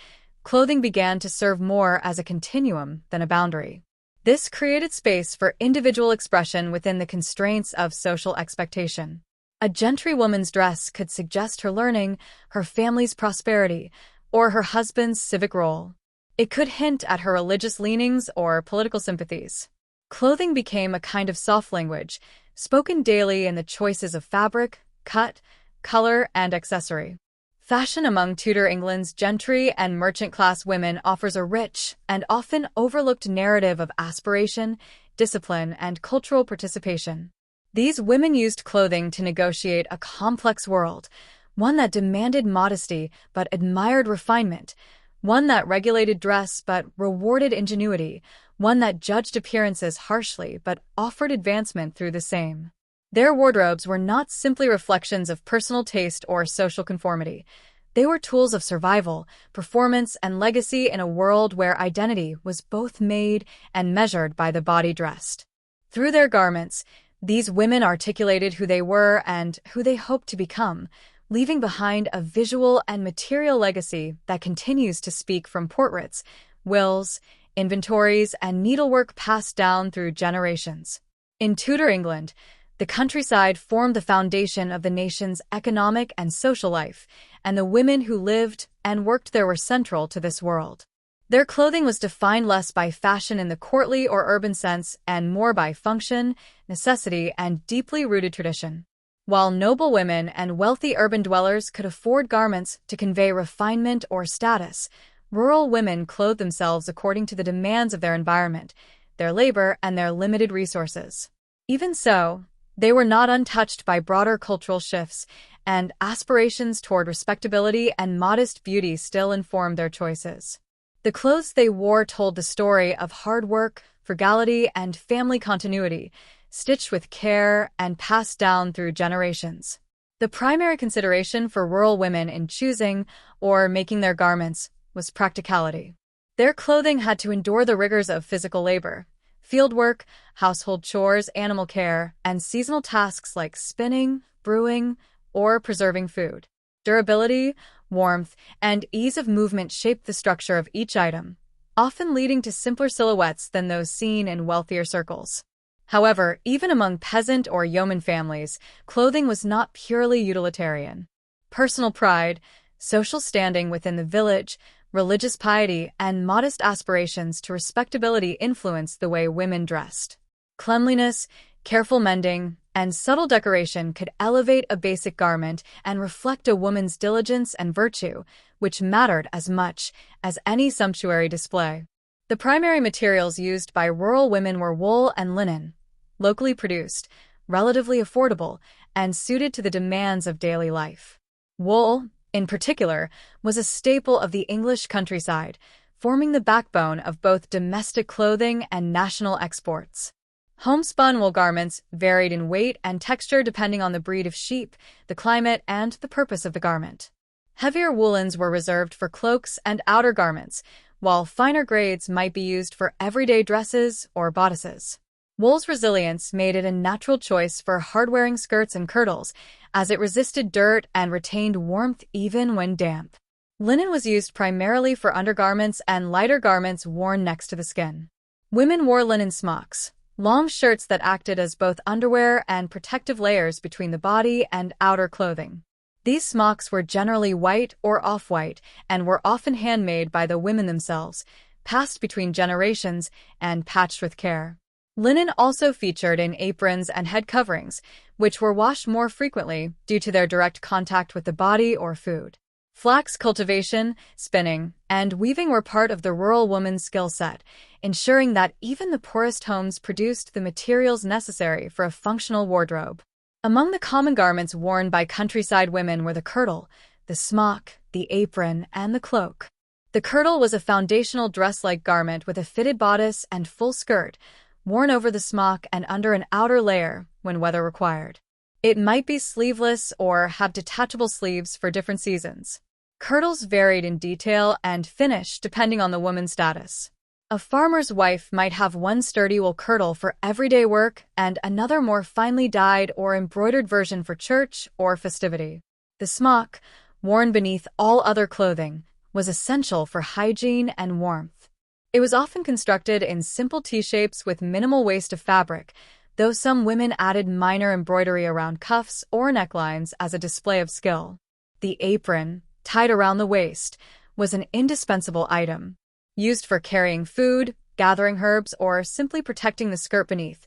clothing began to serve more as a continuum than a boundary. This created space for individual expression within the constraints of social expectation. A gentry woman's dress could suggest her learning, her family's prosperity, or her husband's civic role. It could hint at her religious leanings or political sympathies. Clothing became a kind of soft language, spoken daily in the choices of fabric, cut, color, and accessory. Fashion among Tudor England's gentry and merchant-class women offers a rich and often overlooked narrative of aspiration, discipline, and cultural participation. These women used clothing to negotiate a complex world, one that demanded modesty but admired refinement, one that regulated dress but rewarded ingenuity, one that judged appearances harshly but offered advancement through the same. Their wardrobes were not simply reflections of personal taste or social conformity. They were tools of survival, performance, and legacy in a world where identity was both made and measured by the body dressed. Through their garments, these women articulated who they were and who they hoped to become, leaving behind a visual and material legacy that continues to speak from portraits, wills, inventories, and needlework passed down through generations. In Tudor England, The countryside formed the foundation of the nation's economic and social life, and the women who lived and worked there were central to this world. Their clothing was defined less by fashion in the courtly or urban sense and more by function, necessity, and deeply rooted tradition. While noble women and wealthy urban dwellers could afford garments to convey refinement or status, rural women clothed themselves according to the demands of their environment, their labor, and their limited resources. Even so, they were not untouched by broader cultural shifts, and aspirations toward respectability and modest beauty still informed their choices. The clothes they wore told the story of hard work, frugality, and family continuity, stitched with care and passed down through generations. The primary consideration for rural women in choosing or making their garments was practicality. Their clothing had to endure the rigors of physical labor, field work, household chores, animal care, and seasonal tasks like spinning, brewing, or preserving food. Durability, warmth, and ease of movement shaped the structure of each item, often leading to simpler silhouettes than those seen in wealthier circles. However, even among peasant or yeoman families, clothing was not purely utilitarian. Personal pride, social standing within the village, religious piety, and modest aspirations to respectability influenced the way women dressed. Cleanliness, careful mending, and subtle decoration could elevate a basic garment and reflect a woman's diligence and virtue, which mattered as much as any sumptuary display. The primary materials used by rural women were wool and linen, locally produced, relatively affordable, and suited to the demands of daily life. Wool, in particular, was a staple of the English countryside, forming the backbone of both domestic clothing and national exports. Homespun wool garments varied in weight and texture depending on the breed of sheep, the climate, and the purpose of the garment. Heavier woolens were reserved for cloaks and outer garments, while finer grades might be used for everyday dresses or bodices. Wool's resilience made it a natural choice for hard-wearing skirts and kirtles, as it resisted dirt and retained warmth even when damp. Linen was used primarily for undergarments and lighter garments worn next to the skin. Women wore linen smocks, long shirts that acted as both underwear and protective layers between the body and outer clothing. These smocks were generally white or off-white and were often handmade by the women themselves, passed between generations, and patched with care. Linen also featured in aprons and head coverings, which were washed more frequently due to their direct contact with the body or food. Flax cultivation, spinning, and weaving were part of the rural woman's skill set, ensuring that even the poorest homes produced the materials necessary for a functional wardrobe. Among the common garments worn by countryside women were the kirtle, the smock, the apron, and the cloak. The kirtle was a foundational dress-like garment with a fitted bodice and full skirt, worn over the smock and under an outer layer when weather required. It might be sleeveless or have detachable sleeves for different seasons. Kirtles varied in detail and finish depending on the woman's status. A farmer's wife might have one sturdy wool kirtle for everyday work and another more finely dyed or embroidered version for church or festivity. The smock, worn beneath all other clothing, was essential for hygiene and warmth. It was often constructed in simple T-shapes with minimal waste of fabric, though some women added minor embroidery around cuffs or necklines as a display of skill. The apron, tied around the waist, was an indispensable item. Used for carrying food, gathering herbs, or simply protecting the skirt beneath,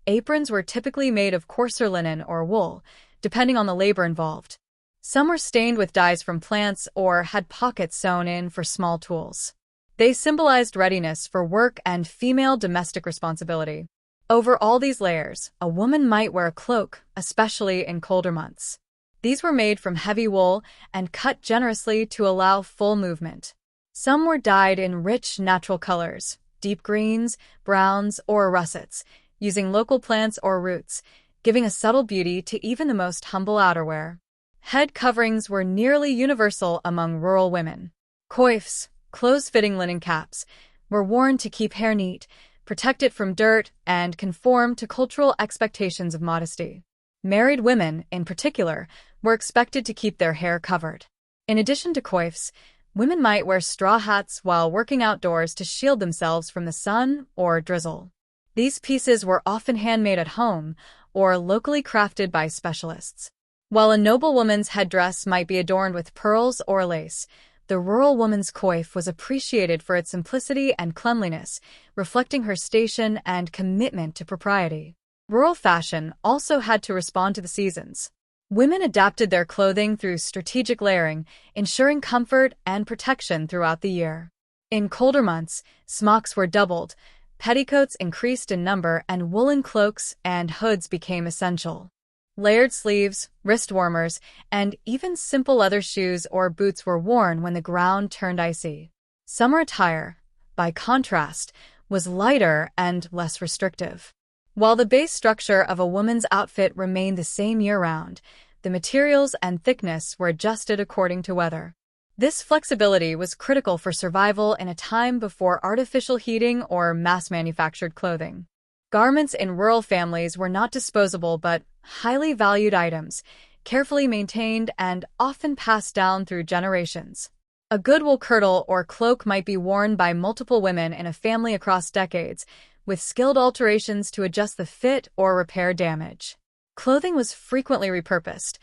aprons were typically made of coarser linen or wool, depending on the labor involved. Some were stained with dyes from plants or had pockets sewn in for small tools. They symbolized readiness for work and female domestic responsibility. Over all these layers, a woman might wear a cloak, especially in colder months. These were made from heavy wool and cut generously to allow full movement. Some were dyed in rich natural colors, deep greens, browns, or russets, using local plants or roots, giving a subtle beauty to even the most humble outerwear. Head coverings were nearly universal among rural women. Coifs, close-fitting linen caps, were worn to keep hair neat, protect it from dirt, and conform to cultural expectations of modesty. Married women, in particular, were expected to keep their hair covered. In addition to coifs, women might wear straw hats while working outdoors to shield themselves from the sun or drizzle. These pieces were often handmade at home or locally crafted by specialists. While a noblewoman's headdress might be adorned with pearls or lace, the rural woman's coif was appreciated for its simplicity and cleanliness, reflecting her station and commitment to propriety. Rural fashion also had to respond to the seasons. Women adapted their clothing through strategic layering, ensuring comfort and protection throughout the year. In colder months, smocks were doubled, petticoats increased in number, and woolen cloaks and hoods became essential. Layered sleeves, wrist warmers, and even simple leather shoes or boots were worn when the ground turned icy. Summer attire, by contrast, was lighter and less restrictive. While the base structure of a woman's outfit remained the same year-round, the materials and thickness were adjusted according to weather. This flexibility was critical for survival in a time before artificial heating or mass-manufactured clothing. Garments in rural families were not disposable but highly valued items, carefully maintained and often passed down through generations. A good wool kirtle or cloak might be worn by multiple women in a family across decades, with skilled alterations to adjust the fit or repair damage. Clothing was frequently repurposed.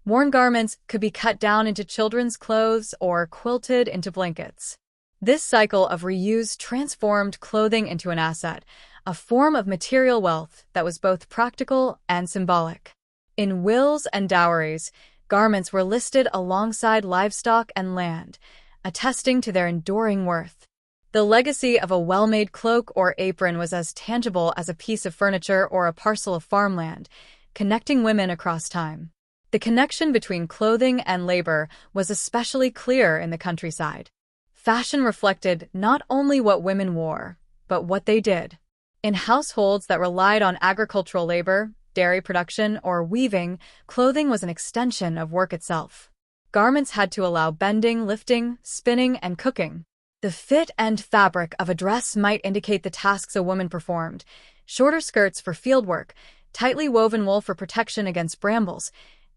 Worn garments could be cut down into children's clothes or quilted into blankets. This cycle of reuse transformed clothing into an asset, a form of material wealth that was both practical and symbolic. In wills and dowries, garments were listed alongside livestock and land, attesting to their enduring worth. The legacy of a well-made cloak or apron was as tangible as a piece of furniture or a parcel of farmland, connecting women across time. The connection between clothing and labor was especially clear in the countryside. Fashion reflected not only what women wore, but what they did. In households that relied on agricultural labor, dairy production, or weaving, clothing was an extension of work itself. Garments had to allow bending, lifting, spinning, and cooking. The fit and fabric of a dress might indicate the tasks a woman performed: shorter skirts for fieldwork, tightly woven wool for protection against brambles,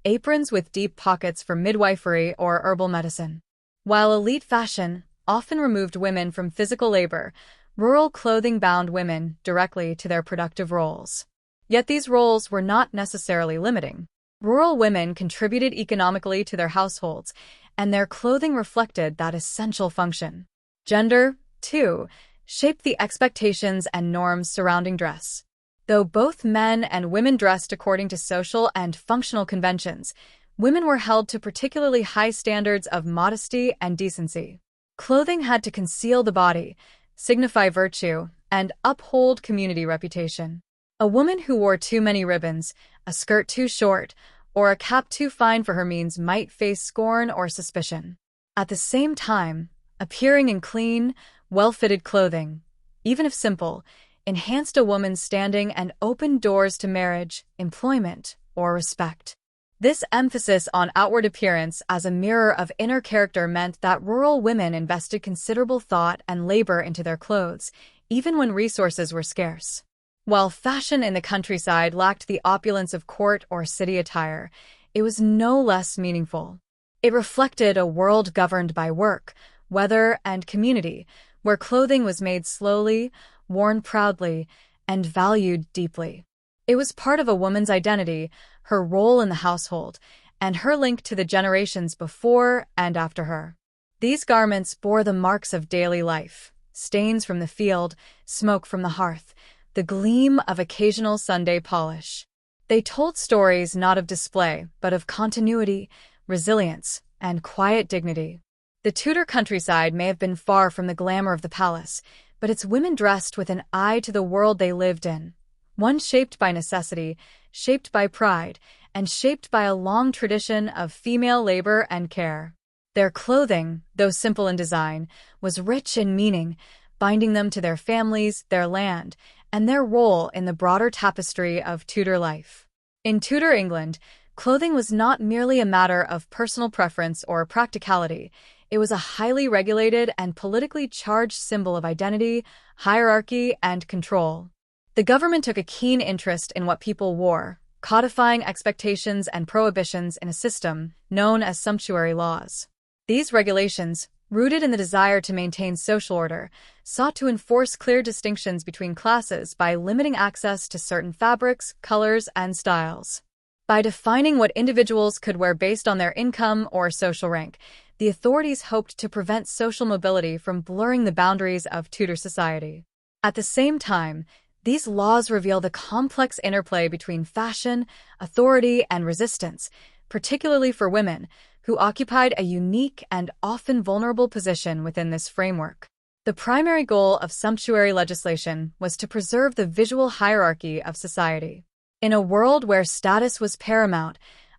aprons with deep pockets for midwifery or herbal medicine. While elite fashion often removed women from physical labor, rural clothing bound women directly to their productive roles. Yet these roles were not necessarily limiting. Rural women contributed economically to their households, and their clothing reflected that essential function. Gender, too, shaped the expectations and norms surrounding dress. Though both men and women dressed according to social and functional conventions, women were held to particularly high standards of modesty and decency. Clothing had to conceal the body, signify virtue, and uphold community reputation. A woman who wore too many ribbons, a skirt too short, or a cap too fine for her means might face scorn or suspicion. At the same time, appearing in clean, well-fitted clothing, even if simple, enhanced a woman's standing and opened doors to marriage, employment, or respect. This emphasis on outward appearance as a mirror of inner character meant that rural women invested considerable thought and labor into their clothes, even when resources were scarce. While fashion in the countryside lacked the opulence of court or city attire, it was no less meaningful. It reflected a world governed by work, weather, and community, where clothing was made slowly, worn proudly, and valued deeply. It was part of a woman's identity, her role in the household, and her link to the generations before and after her. These garments bore the marks of daily life: stains from the field, smoke from the hearth, the gleam of occasional Sunday polish. They told stories not of display, but of continuity, resilience, and quiet dignity. The Tudor countryside may have been far from the glamour of the palace, but its women dressed with an eye to the world they lived in, one shaped by necessity, shaped by pride, and shaped by a long tradition of female labor and care. Their clothing, though simple in design, was rich in meaning, binding them to their families, their land, and their role in the broader tapestry of Tudor life. In Tudor England, clothing was not merely a matter of personal preference or practicality. It was a highly regulated and politically charged symbol of identity, hierarchy, and control. The government took a keen interest in what people wore, codifying expectations and prohibitions in a system known as sumptuary laws. These regulations, rooted in the desire to maintain social order, sought to enforce clear distinctions between classes by limiting access to certain fabrics, colors, and styles. By defining what individuals could wear based on their income or social rank, the authorities hoped to prevent social mobility from blurring the boundaries of Tudor society. At the same time, these laws reveal the complex interplay between fashion, authority, and resistance, particularly for women, who occupied a unique and often vulnerable position within this framework. The primary goal of sumptuary legislation was to preserve the visual hierarchy of society. In a world where status was paramount,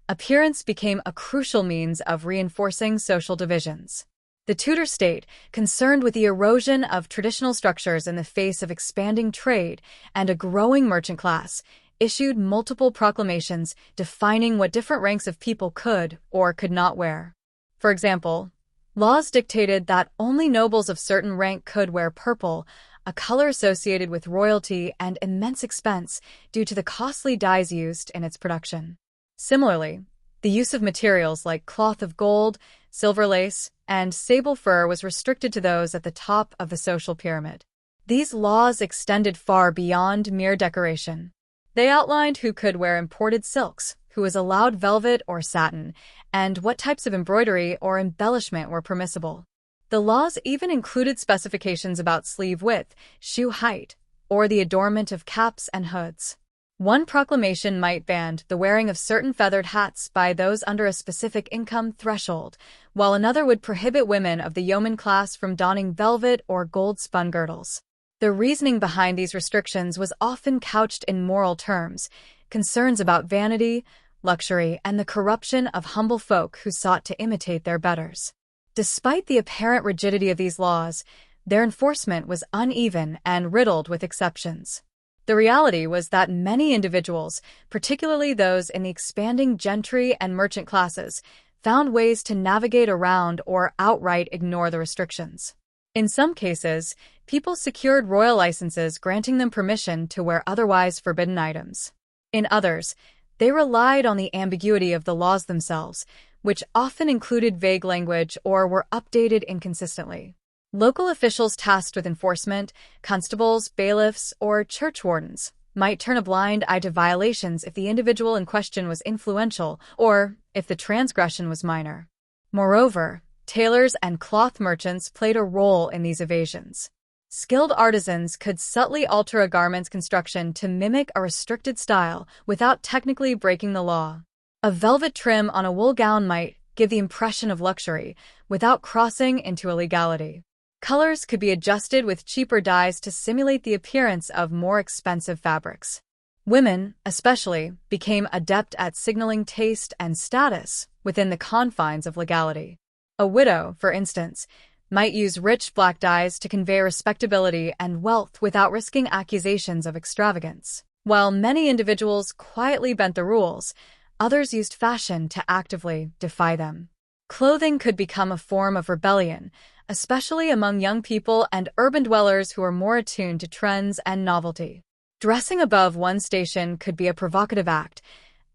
appearance became a crucial means of reinforcing social divisions. The Tudor state, concerned with the erosion of traditional structures in the face of expanding trade and a growing merchant class, issued multiple proclamations defining what different ranks of people could or could not wear. For example, laws dictated that only nobles of certain rank could wear purple, a color associated with royalty and immense expense due to the costly dyes used in its production. Similarly, the use of materials like cloth of gold, silver lace, and sable fur was restricted to those at the top of the social pyramid. These laws extended far beyond mere decoration. They outlined who could wear imported silks, who was allowed velvet or satin, and what types of embroidery or embellishment were permissible. The laws even included specifications about sleeve width, shoe height, or the adornment of caps and hoods. One proclamation might ban the wearing of certain feathered hats by those under a specific income threshold, while another would prohibit women of the yeoman class from donning velvet or gold-spun girdles. The reasoning behind these restrictions was often couched in moral terms, concerns about vanity, luxury, and the corruption of humble folk who sought to imitate their betters. Despite the apparent rigidity of these laws, their enforcement was uneven and riddled with exceptions. The reality was that many individuals, particularly those in the expanding gentry and merchant classes, found ways to navigate around or outright ignore the restrictions. In some cases, people secured royal licenses granting them permission to wear otherwise forbidden items. In others, they relied on the ambiguity of the laws themselves, which often included vague language or were updated inconsistently. Local officials tasked with enforcement, constables, bailiffs, or church wardens, might turn a blind eye to violations if the individual in question was influential or if the transgression was minor. Moreover, tailors and cloth merchants played a role in these evasions. Skilled artisans could subtly alter a garment's construction to mimic a restricted style without technically breaking the law. A velvet trim on a wool gown might give the impression of luxury without crossing into illegality. Colors could be adjusted with cheaper dyes to simulate the appearance of more expensive fabrics. Women, especially, became adept at signaling taste and status within the confines of legality. A widow, for instance, might use rich black dyes to convey respectability and wealth without risking accusations of extravagance. While many individuals quietly bent the rules, others used fashion to actively defy them. Clothing could become a form of rebellion, especially among young people and urban dwellers who are more attuned to trends and novelty. Dressing above one's station could be a provocative act,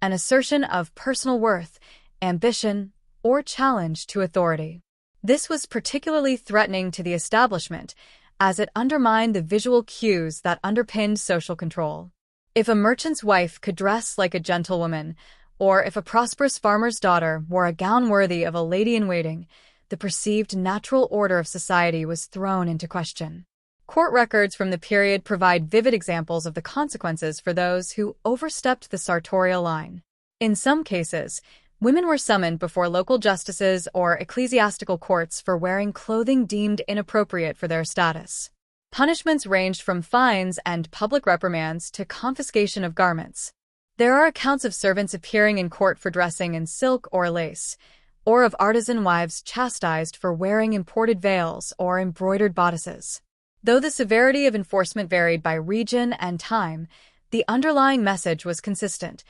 an assertion of personal worth, ambition, or challenge to authority. This was particularly threatening to the establishment, as it undermined the visual cues that underpinned social control. If a merchant's wife could dress like a gentlewoman, or if a prosperous farmer's daughter wore a gown worthy of a lady-in-waiting, the perceived natural order of society was thrown into question. Court records from the period provide vivid examples of the consequences for those who overstepped the sartorial line. In some cases, women were summoned before local justices or ecclesiastical courts for wearing clothing deemed inappropriate for their status. Punishments ranged from fines and public reprimands to confiscation of garments. There are accounts of servants appearing in court for dressing in silk or lace, or of artisan wives chastised for wearing imported veils or embroidered bodices. Though the severity of enforcement varied by region and time, the underlying message was consistent.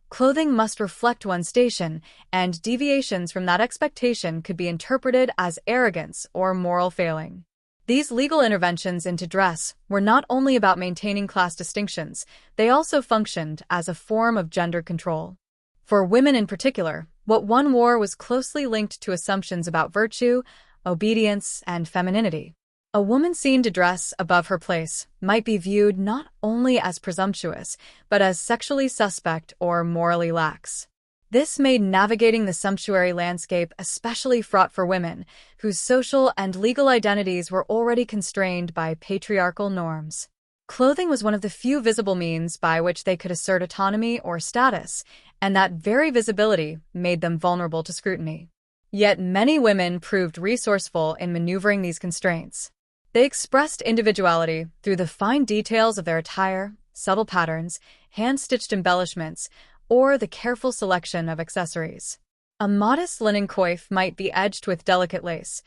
Clothing must reflect one's station, and deviations from that expectation could be interpreted as arrogance or moral failing. These legal interventions into dress were not only about maintaining class distinctions, they also functioned as a form of gender control. For women in particular, what one wore was closely linked to assumptions about virtue, obedience, and femininity. A woman seen to dress above her place might be viewed not only as presumptuous, but as sexually suspect or morally lax. This made navigating the sumptuary landscape especially fraught for women, whose social and legal identities were already constrained by patriarchal norms. Clothing was one of the few visible means by which they could assert autonomy or status, and that very visibility made them vulnerable to scrutiny. Yet many women proved resourceful in maneuvering these constraints. They expressed individuality through the fine details of their attire, subtle patterns, hand-stitched embellishments, or the careful selection of accessories. A modest linen coif might be edged with delicate lace.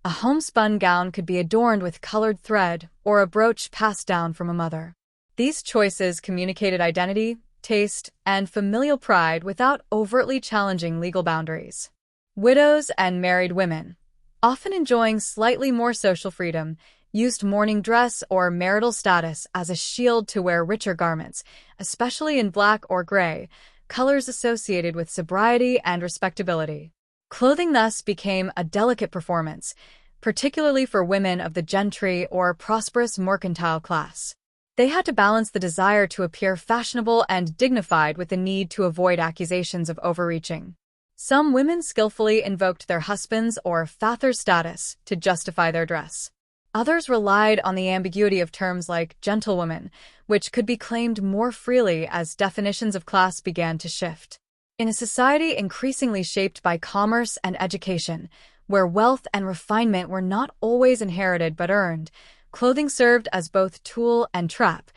A homespun gown could be adorned with colored thread or a brooch passed down from a mother. These choices communicated identity, taste, and familial pride without overtly challenging legal boundaries. Widows and married women, often enjoying slightly more social freedom, used mourning dress or marital status as a shield to wear richer garments, especially in black or gray, colors associated with sobriety and respectability. Clothing thus became a delicate performance, particularly for women of the gentry or prosperous mercantile class. They had to balance the desire to appear fashionable and dignified with the need to avoid accusations of overreaching. Some women skillfully invoked their husbands' or fathers' status to justify their dress. Others relied on the ambiguity of terms like gentlewoman, which could be claimed more freely as definitions of class began to shift. In a society increasingly shaped by commerce and education, where wealth and refinement were not always inherited but earned, clothing served as both tool and trap,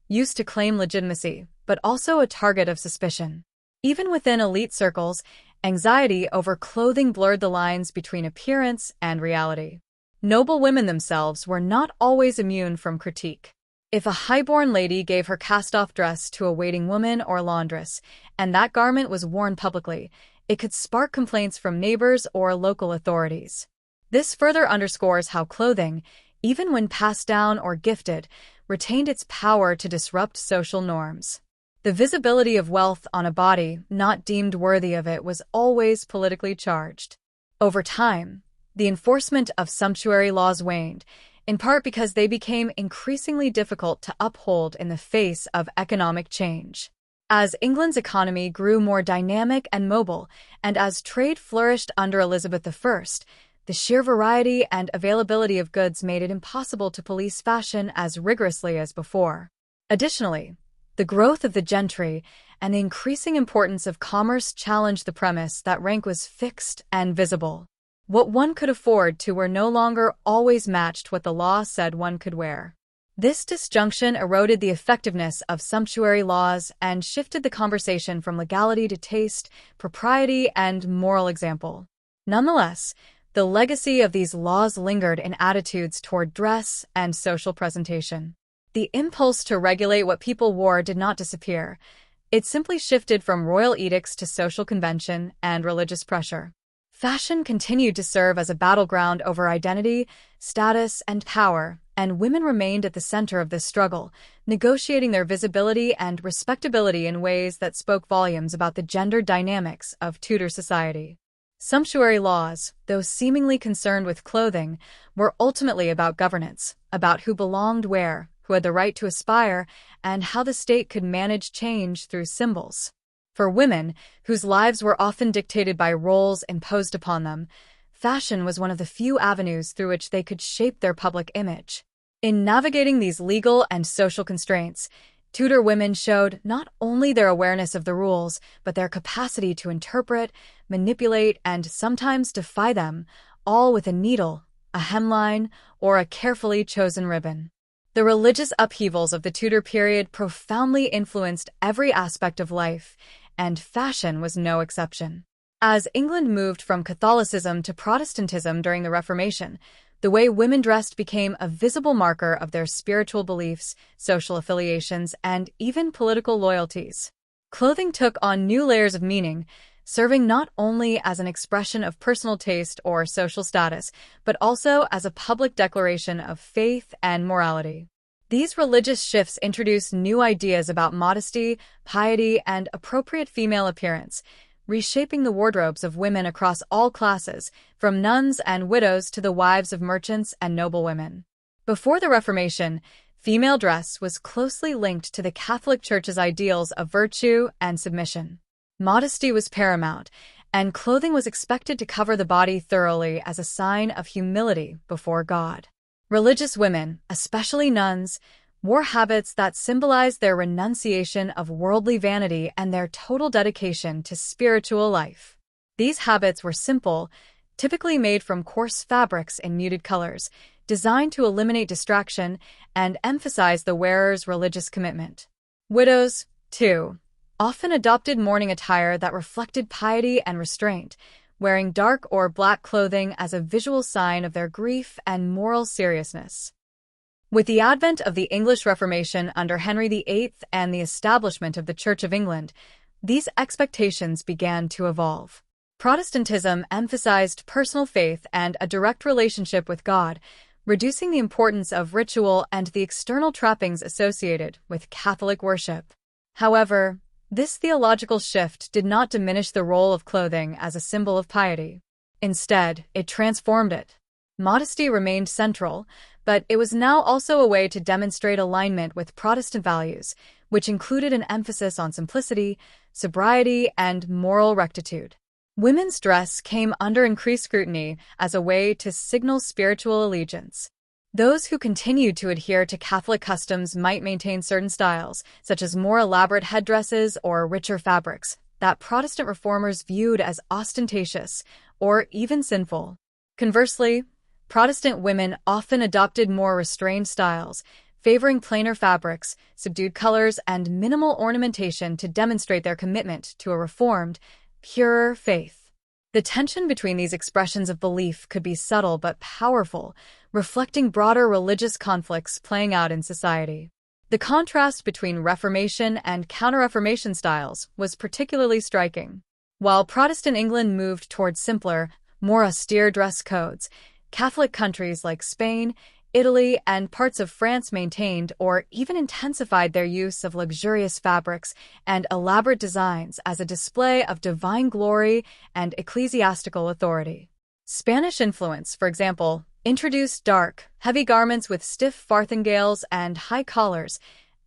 used to claim legitimacy, but also a target of suspicion. Even within elite circles, anxiety over clothing blurred the lines between appearance and reality. Noble women themselves were not always immune from critique. If a high-born lady gave her cast-off dress to a waiting woman or laundress, and that garment was worn publicly, it could spark complaints from neighbors or local authorities. This further underscores how clothing, even when passed down or gifted, retained its power to disrupt social norms. The visibility of wealth on a body not deemed worthy of it was always politically charged. Over time, the enforcement of sumptuary laws waned, in part because they became increasingly difficult to uphold in the face of economic change. As England's economy grew more dynamic and mobile, and as trade flourished under Elizabeth I, the sheer variety and availability of goods made it impossible to police fashion as rigorously as before. Additionally, the growth of the gentry and the increasing importance of commerce challenged the premise that rank was fixed and visible. What one could afford to wear no longer always matched what the law said one could wear. This disjunction eroded the effectiveness of sumptuary laws and shifted the conversation from legality to taste, propriety, and moral example. Nonetheless, the legacy of these laws lingered in attitudes toward dress and social presentation. The impulse to regulate what people wore did not disappear. It simply shifted from royal edicts to social convention and religious pressure. Fashion continued to serve as a battleground over identity, status, and power, and women remained at the center of this struggle, negotiating their visibility and respectability in ways that spoke volumes about the gender dynamics of Tudor society. Sumptuary laws, though seemingly concerned with clothing, were ultimately about governance, about who belonged where, who had the right to aspire, and how the state could manage change through symbols. For women, whose lives were often dictated by roles imposed upon them, fashion was one of the few avenues through which they could shape their public image. In navigating these legal and social constraints, Tudor women showed not only their awareness of the rules, but their capacity to interpret, manipulate, and sometimes defy them, all with a needle, a hemline, or a carefully chosen ribbon. The religious upheavals of the Tudor period profoundly influenced every aspect of life, and fashion was no exception. As England moved from Catholicism to Protestantism during the Reformation, the way women dressed became a visible marker of their spiritual beliefs, social affiliations, and even political loyalties. Clothing took on new layers of meaning, serving not only as an expression of personal taste or social status, but also as a public declaration of faith and morality. These religious shifts introduced new ideas about modesty, piety, and appropriate female appearance, reshaping the wardrobes of women across all classes, from nuns and widows to the wives of merchants and noblewomen. Before the Reformation, female dress was closely linked to the Catholic Church's ideals of virtue and submission. Modesty was paramount, and clothing was expected to cover the body thoroughly as a sign of humility before God. Religious women, especially nuns, wore habits that symbolized their renunciation of worldly vanity and their total dedication to spiritual life. These habits were simple, typically made from coarse fabrics in muted colors, designed to eliminate distraction and emphasize the wearer's religious commitment. Widows, too, often adopted mourning attire that reflected piety and restraint, wearing dark or black clothing as a visual sign of their grief and moral seriousness. With the advent of the English Reformation under Henry VIII and the establishment of the Church of England, these expectations began to evolve. Protestantism emphasized personal faith and a direct relationship with God, reducing the importance of ritual and the external trappings associated with Catholic worship. However, this theological shift did not diminish the role of clothing as a symbol of piety. Instead, it transformed it. Modesty remained central, but it was now also a way to demonstrate alignment with Protestant values, which included an emphasis on simplicity, sobriety, and moral rectitude. Women's dress came under increased scrutiny as a way to signal spiritual allegiance. Those who continued to adhere to Catholic customs might maintain certain styles, such as more elaborate headdresses or richer fabrics, that Protestant reformers viewed as ostentatious or even sinful. Conversely, Protestant women often adopted more restrained styles, favoring plainer fabrics, subdued colors, and minimal ornamentation to demonstrate their commitment to a reformed, purer faith. The tension between these expressions of belief could be subtle but powerful, reflecting broader religious conflicts playing out in society. The contrast between Reformation and Counter-Reformation styles was particularly striking. While Protestant England moved towards simpler, more austere dress codes, Catholic countries like Spain, Italy, and parts of France maintained or even intensified their use of luxurious fabrics and elaborate designs as a display of divine glory and ecclesiastical authority. Spanish influence, for example, introduced dark, heavy garments with stiff farthingales and high collars,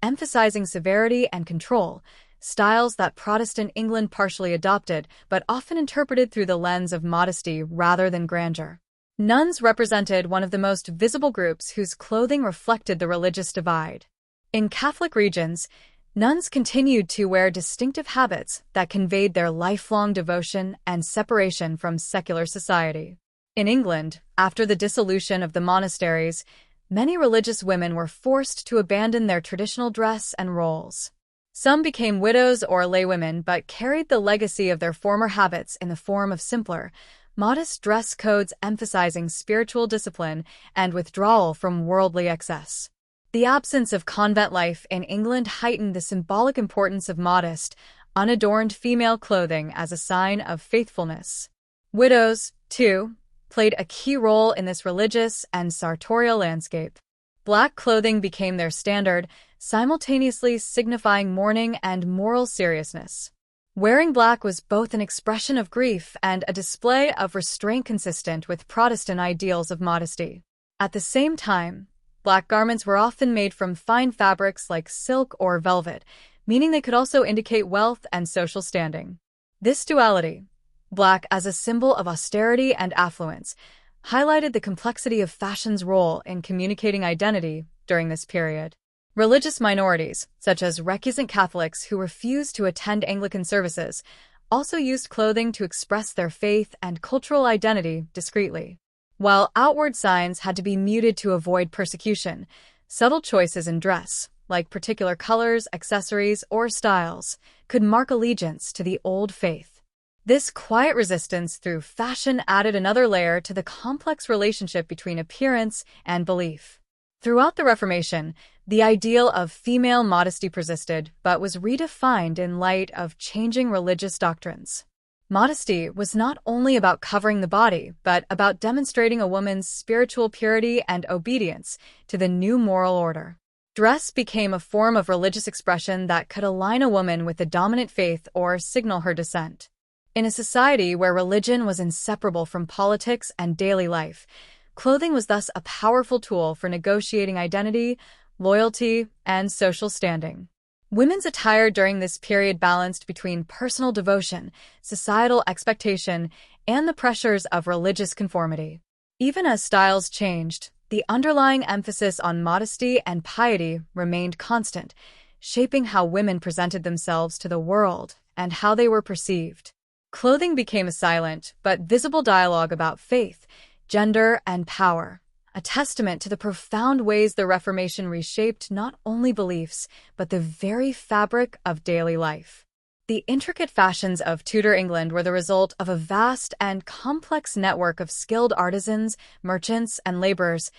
emphasizing severity and control, styles that Protestant England partially adopted but often interpreted through the lens of modesty rather than grandeur. Nuns represented one of the most visible groups whose clothing reflected the religious divide. In Catholic regions, nuns continued to wear distinctive habits that conveyed their lifelong devotion and separation from secular society. In England, after the dissolution of the monasteries, many religious women were forced to abandon their traditional dress and roles. Some became widows or laywomen but carried the legacy of their former habits in the form of simpler, modest dress codes emphasizing spiritual discipline and withdrawal from worldly excess. The absence of convent life in England heightened the symbolic importance of modest, unadorned female clothing as a sign of faithfulness. Widows, too, played a key role in this religious and sartorial landscape. Black clothing became their standard, simultaneously signifying mourning and moral seriousness. Wearing black was both an expression of grief and a display of restraint consistent with Protestant ideals of modesty. At the same time, black garments were often made from fine fabrics like silk or velvet, meaning they could also indicate wealth and social standing. This duality, black as a symbol of austerity and affluence, highlighted the complexity of fashion's role in communicating identity during this period. Religious minorities, such as recusant Catholics who refused to attend Anglican services, also used clothing to express their faith and cultural identity discreetly. While outward signs had to be muted to avoid persecution, subtle choices in dress, like particular colors, accessories, or styles, could mark allegiance to the old faith. This quiet resistance through fashion added another layer to the complex relationship between appearance and belief. Throughout the Reformation, the ideal of female modesty persisted but was redefined in light of changing religious doctrines. Modesty was not only about covering the body, but about demonstrating a woman's spiritual purity and obedience to the new moral order. Dress became a form of religious expression that could align a woman with the dominant faith or signal her descent. In a society where religion was inseparable from politics and daily life, clothing was thus a powerful tool for negotiating identity, loyalty, and social standing. Women's attire during this period balanced between personal devotion, societal expectation, and the pressures of religious conformity. Even as styles changed, the underlying emphasis on modesty and piety remained constant, shaping how women presented themselves to the world and how they were perceived. Clothing became a silent but visible dialogue about faith, gender, and power, a testament to the profound ways the Reformation reshaped not only beliefs, but the very fabric of daily life. The intricate fashions of Tudor England were the result of a vast and complex network of skilled artisans, merchants, and laborers,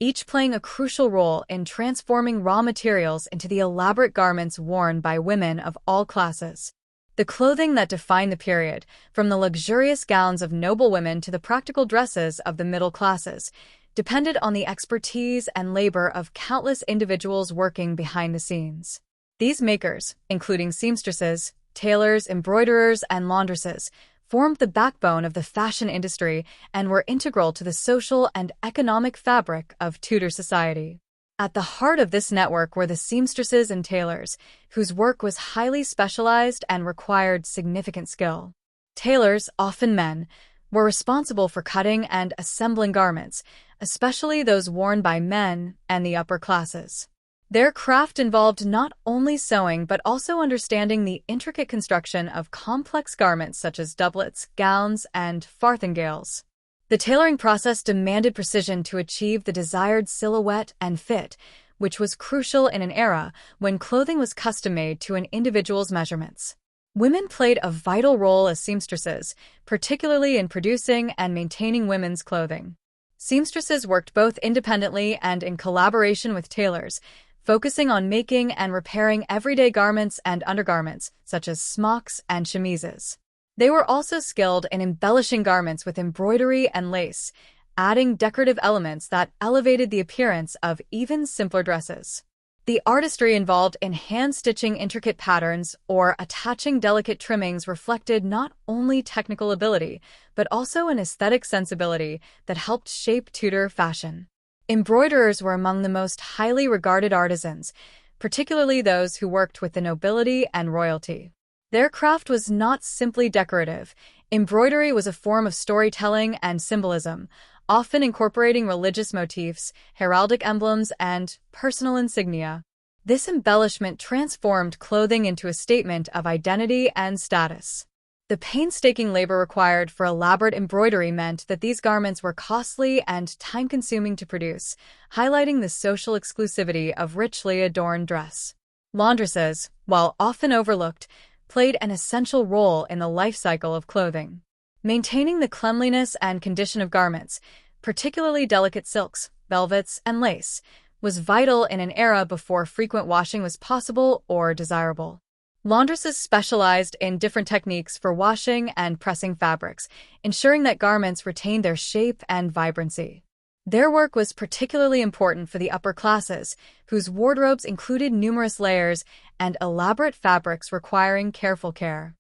each playing a crucial role in transforming raw materials into the elaborate garments worn by women of all classes. The clothing that defined the period, from the luxurious gowns of noble women to the practical dresses of the middle classes, depended on the expertise and labor of countless individuals working behind the scenes. These makers, including seamstresses, tailors, embroiderers, and laundresses, formed the backbone of the fashion industry and were integral to the social and economic fabric of Tudor society. At the heart of this network were the seamstresses and tailors, whose work was highly specialized and required significant skill. Tailors, often men, were responsible for cutting and assembling garments, especially those worn by men and the upper classes. Their craft involved not only sewing but also understanding the intricate construction of complex garments such as doublets, gowns, and farthingales. The tailoring process demanded precision to achieve the desired silhouette and fit, which was crucial in an era when clothing was custom-made to an individual's measurements. Women played a vital role as seamstresses, particularly in producing and maintaining women's clothing. Seamstresses worked both independently and in collaboration with tailors, focusing on making and repairing everyday garments and undergarments, such as smocks and chemises. They were also skilled in embellishing garments with embroidery and lace, adding decorative elements that elevated the appearance of even simpler dresses. The artistry involved in hand-stitching intricate patterns or attaching delicate trimmings reflected not only technical ability, but also an aesthetic sensibility that helped shape Tudor fashion. Embroiderers were among the most highly regarded artisans, particularly those who worked with the nobility and royalty. Their craft was not simply decorative. Embroidery was a form of storytelling and symbolism, often incorporating religious motifs, heraldic emblems, and personal insignia. This embellishment transformed clothing into a statement of identity and status. The painstaking labor required for elaborate embroidery meant that these garments were costly and time-consuming to produce, highlighting the social exclusivity of richly adorned dress. Laundresses, while often overlooked, played an essential role in the life cycle of clothing. Maintaining the cleanliness and condition of garments, particularly delicate silks, velvets, and lace, was vital in an era before frequent washing was possible or desirable. Laundresses specialized in different techniques for washing and pressing fabrics, ensuring that garments retained their shape and vibrancy. Their work was particularly important for the upper classes, whose wardrobes included numerous layers and elaborate fabrics requiring careful care.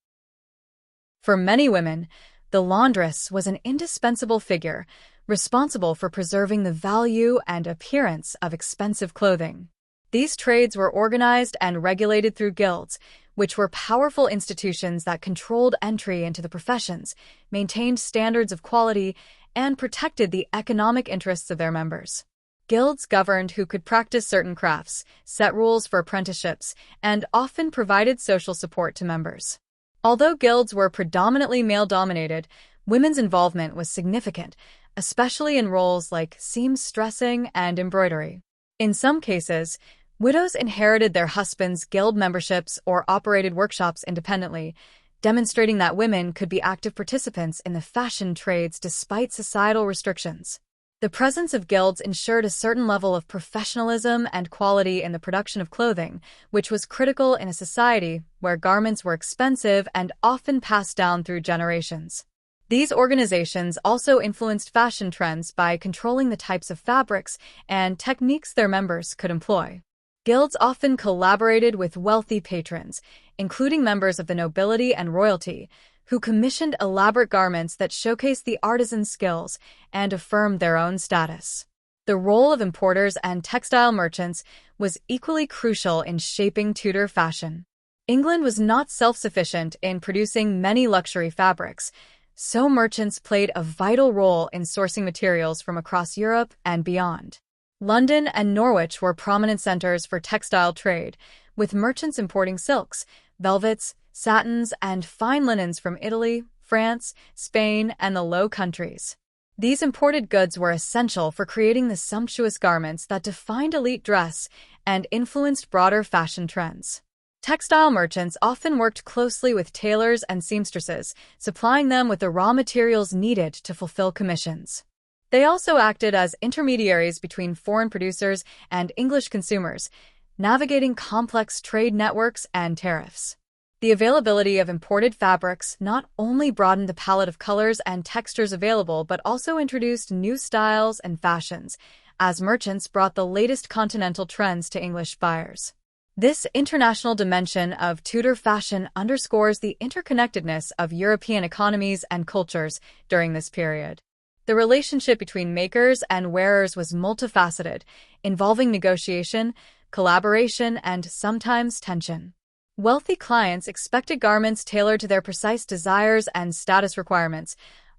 For many women, the laundress was an indispensable figure, responsible for preserving the value and appearance of expensive clothing. These trades were organized and regulated through guilds, which were powerful institutions that controlled entry into the professions, maintained standards of quality, and protected the economic interests of their members. Guilds governed who could practice certain crafts, set rules for apprenticeships, and often provided social support to members. Although guilds were predominantly male-dominated, women's involvement was significant, especially in roles like seamstressing and embroidery. In some cases, widows inherited their husbands' guild memberships or operated workshops independently, demonstrating that women could be active participants in the fashion trades despite societal restrictions. The presence of guilds ensured a certain level of professionalism and quality in the production of clothing, which was critical in a society where garments were expensive and often passed down through generations. These organizations also influenced fashion trends by controlling the types of fabrics and techniques their members could employ. Guilds often collaborated with wealthy patrons, including members of the nobility and royalty, who commissioned elaborate garments that showcased the artisan's skills and affirmed their own status. The role of importers and textile merchants was equally crucial in shaping Tudor fashion. England was not self-sufficient in producing many luxury fabrics, so merchants played a vital role in sourcing materials from across Europe and beyond. London and Norwich were prominent centers for textile trade, with merchants importing silks, velvets, satins, and fine linens from Italy, France, Spain, and the Low Countries. These imported goods were essential for creating the sumptuous garments that defined elite dress and influenced broader fashion trends. Textile merchants often worked closely with tailors and seamstresses, supplying them with the raw materials needed to fulfill commissions. They also acted as intermediaries between foreign producers and English consumers, navigating complex trade networks and tariffs. The availability of imported fabrics not only broadened the palette of colors and textures available, but also introduced new styles and fashions, as merchants brought the latest continental trends to English buyers. This international dimension of Tudor fashion underscores the interconnectedness of European economies and cultures during this period. The relationship between makers and wearers was multifaceted, involving negotiation, collaboration, and sometimes tension. Wealthy clients expected garments tailored to their precise desires and status requirements,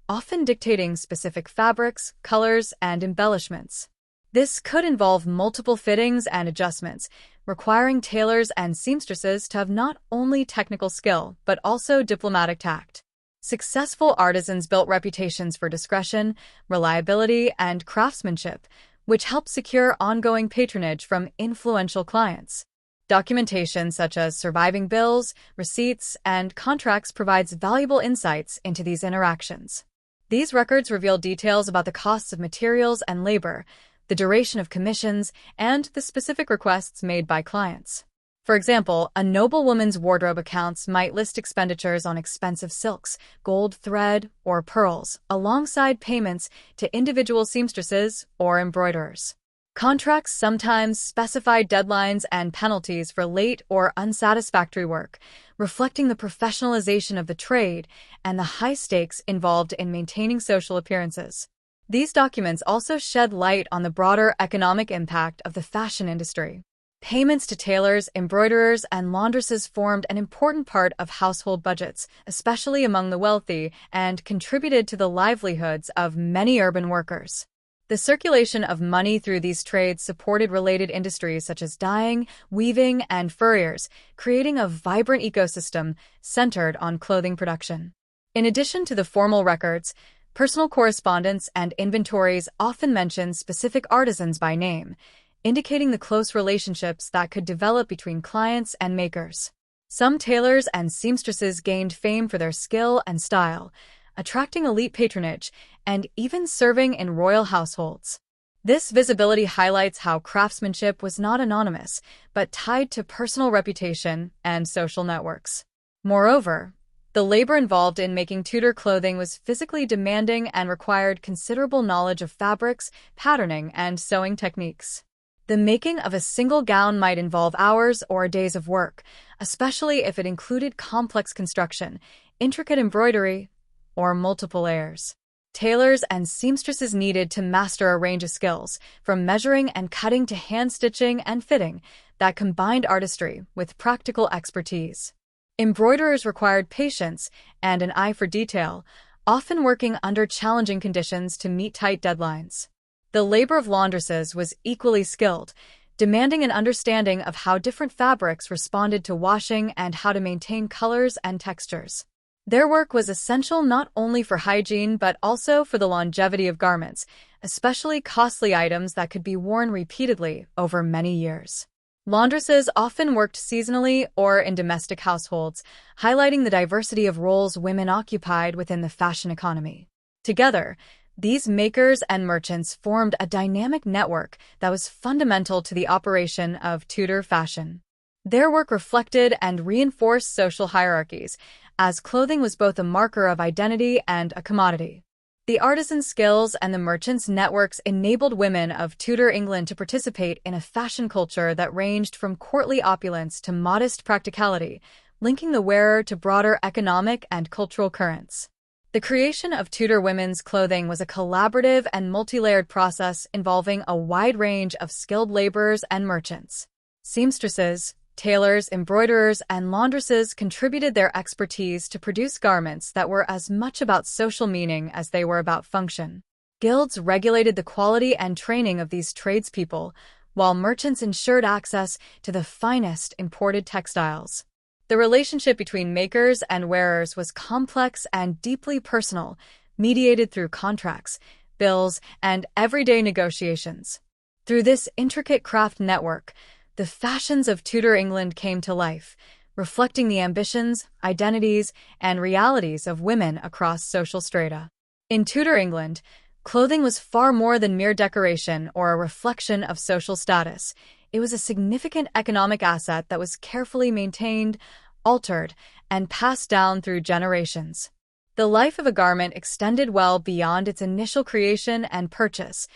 often dictating specific fabrics, colors, and embellishments. This could involve multiple fittings and adjustments, requiring tailors and seamstresses to have not only technical skill, but also diplomatic tact. Successful artisans built reputations for discretion, reliability, and craftsmanship, which helped secure ongoing patronage from influential clients. Documentation such as surviving bills, receipts, and contracts provides valuable insights into these interactions. These records reveal details about the costs of materials and labor, the duration of commissions, and the specific requests made by clients. For example, a noblewoman's wardrobe accounts might list expenditures on expensive silks, gold thread, or pearls, alongside payments to individual seamstresses or embroiderers. Contracts sometimes specify deadlines and penalties for late or unsatisfactory work, reflecting the professionalization of the trade and the high stakes involved in maintaining social appearances. These documents also shed light on the broader economic impact of the fashion industry. Payments to tailors, embroiderers, and laundresses formed an important part of household budgets, especially among the wealthy, and contributed to the livelihoods of many urban workers. The circulation of money through these trades supported related industries such as dyeing, weaving, and furriers, creating a vibrant ecosystem centered on clothing production. In addition to the formal records, personal correspondence and inventories often mention specific artisans by name, indicating the close relationships that could develop between clients and makers. Some tailors and seamstresses gained fame for their skill and style, attracting elite patronage, and even serving in royal households. This visibility highlights how craftsmanship was not anonymous, but tied to personal reputation and social networks. Moreover, the labor involved in making Tudor clothing was physically demanding and required considerable knowledge of fabrics, patterning, and sewing techniques. The making of a single gown might involve hours or days of work, especially if it included complex construction, intricate embroidery, or multiple layers. Tailors and seamstresses needed to master a range of skills, from measuring and cutting to hand-stitching and fitting, that combined artistry with practical expertise. Embroiderers required patience and an eye for detail, often working under challenging conditions to meet tight deadlines. The labor of laundresses was equally skilled, demanding an understanding of how different fabrics responded to washing and how to maintain colors and textures. Their work was essential not only for hygiene but also for the longevity of garments, especially costly items that could be worn repeatedly over many years. Laundresses often worked seasonally or in domestic households, highlighting the diversity of roles women occupied within the fashion economy. Together, these makers and merchants formed a dynamic network that was fundamental to the operation of Tudor fashion. Their work reflected and reinforced social hierarchies, as clothing was both a marker of identity and a commodity. The artisan skills and the merchants' networks enabled women of Tudor England to participate in a fashion culture that ranged from courtly opulence to modest practicality, linking the wearer to broader economic and cultural currents. The creation of Tudor women's clothing was a collaborative and multi-layered process involving a wide range of skilled laborers and merchants. Seamstresses, tailors, embroiderers, and laundresses contributed their expertise to produce garments that were as much about social meaning as they were about function. Guilds regulated the quality and training of these tradespeople, while merchants ensured access to the finest imported textiles. The relationship between makers and wearers was complex and deeply personal, mediated through contracts, bills, and everyday negotiations. Through this intricate craft network, the fashions of Tudor England came to life, reflecting the ambitions, identities, and realities of women across social strata. In Tudor England, clothing was far more than mere decoration or a reflection of social status. It was a significant economic asset that was carefully maintained, altered, and passed down through generations. The life of a garment extended well beyond its initial creation and purchase,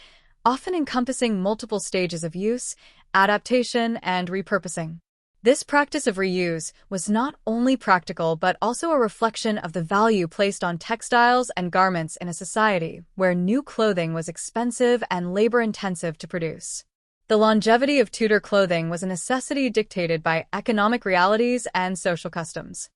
often encompassing multiple stages of use, adaptation, and repurposing. This practice of reuse was not only practical but also a reflection of the value placed on textiles and garments in a society where new clothing was expensive and labor-intensive to produce. The longevity of Tudor clothing was a necessity dictated by economic realities and social customs.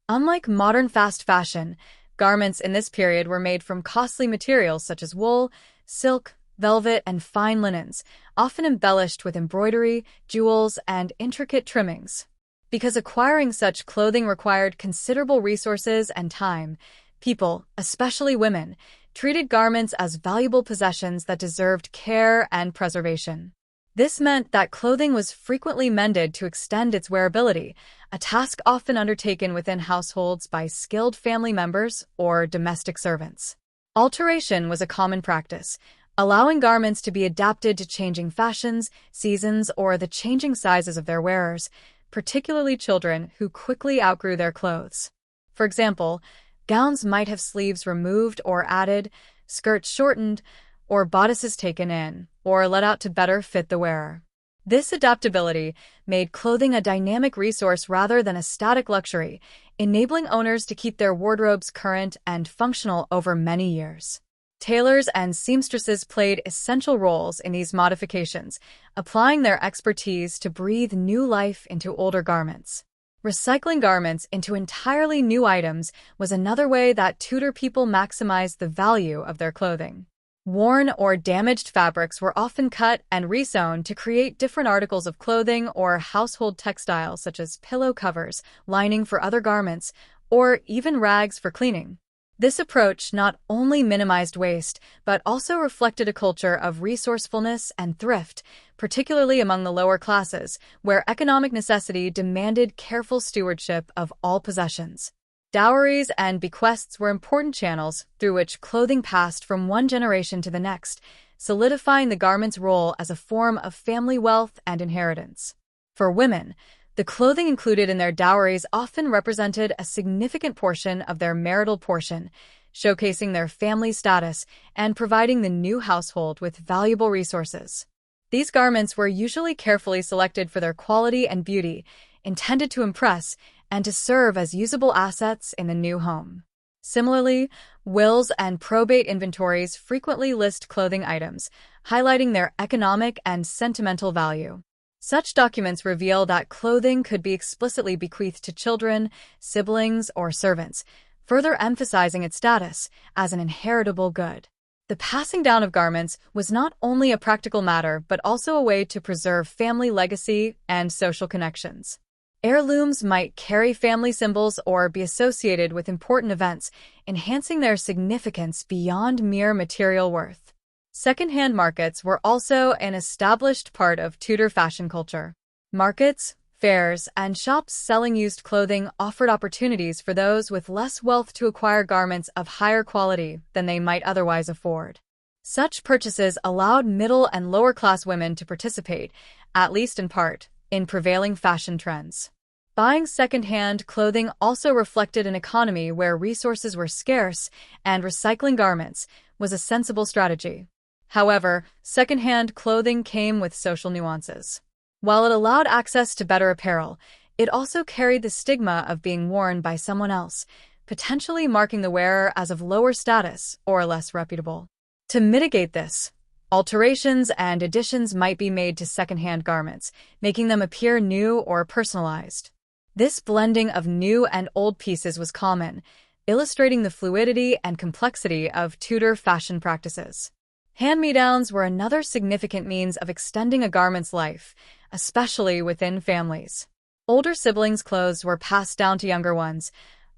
Unlike modern fast fashion, garments in this period were made from costly materials such as wool, silk, velvet, and fine linens, often embellished with embroidery, jewels, and intricate trimmings. Because acquiring such clothing required considerable resources and time, people, especially women, treated garments as valuable possessions that deserved care and preservation. This meant that clothing was frequently mended to extend its wearability, a task often undertaken within households by skilled family members or domestic servants. Alteration was a common practice, allowing garments to be adapted to changing fashions, seasons, or the changing sizes of their wearers, particularly children who quickly outgrew their clothes. For example, gowns might have sleeves removed or added, skirts shortened, or bodices taken in, or let out to better fit the wearer. This adaptability made clothing a dynamic resource rather than a static luxury, enabling owners to keep their wardrobes current and functional over many years. Tailors and seamstresses played essential roles in these modifications, applying their expertise to breathe new life into older garments. Recycling garments into entirely new items was another way that Tudor people maximized the value of their clothing. Worn or damaged fabrics were often cut and resewn to create different articles of clothing or household textiles such as pillow covers, lining for other garments, or even rags for cleaning. This approach not only minimized waste, but also reflected a culture of resourcefulness and thrift, particularly among the lower classes, where economic necessity demanded careful stewardship of all possessions. Dowries and bequests were important channels through which clothing passed from one generation to the next, solidifying the garment's role as a form of family wealth and inheritance. For women, the clothing included in their dowries often represented a significant portion of their marital portion, showcasing their family status and providing the new household with valuable resources. These garments were usually carefully selected for their quality and beauty, intended to impress and to serve as usable assets in the new home. Similarly, wills and probate inventories frequently list clothing items, highlighting their economic and sentimental value. Such documents reveal that clothing could be explicitly bequeathed to children, siblings, or servants, further emphasizing its status as an inheritable good. The passing down of garments was not only a practical matter but also a way to preserve family legacy and social connections. Heirlooms might carry family symbols or be associated with important events, enhancing their significance beyond mere material worth. Second-hand markets were also an established part of Tudor fashion culture. Markets, fairs, and shops selling used clothing offered opportunities for those with less wealth to acquire garments of higher quality than they might otherwise afford. Such purchases allowed middle and lower-class women to participate, at least in part, in prevailing fashion trends. Buying second-hand clothing also reflected an economy where resources were scarce, and recycling garments was a sensible strategy. However, second-hand clothing came with social nuances. While it allowed access to better apparel, it also carried the stigma of being worn by someone else, potentially marking the wearer as of lower status or less reputable. To mitigate this, alterations and additions might be made to secondhand garments, making them appear new or personalized. This blending of new and old pieces was common, illustrating the fluidity and complexity of Tudor fashion practices. Hand-me-downs were another significant means of extending a garment's life, especially within families. Older siblings' clothes were passed down to younger ones,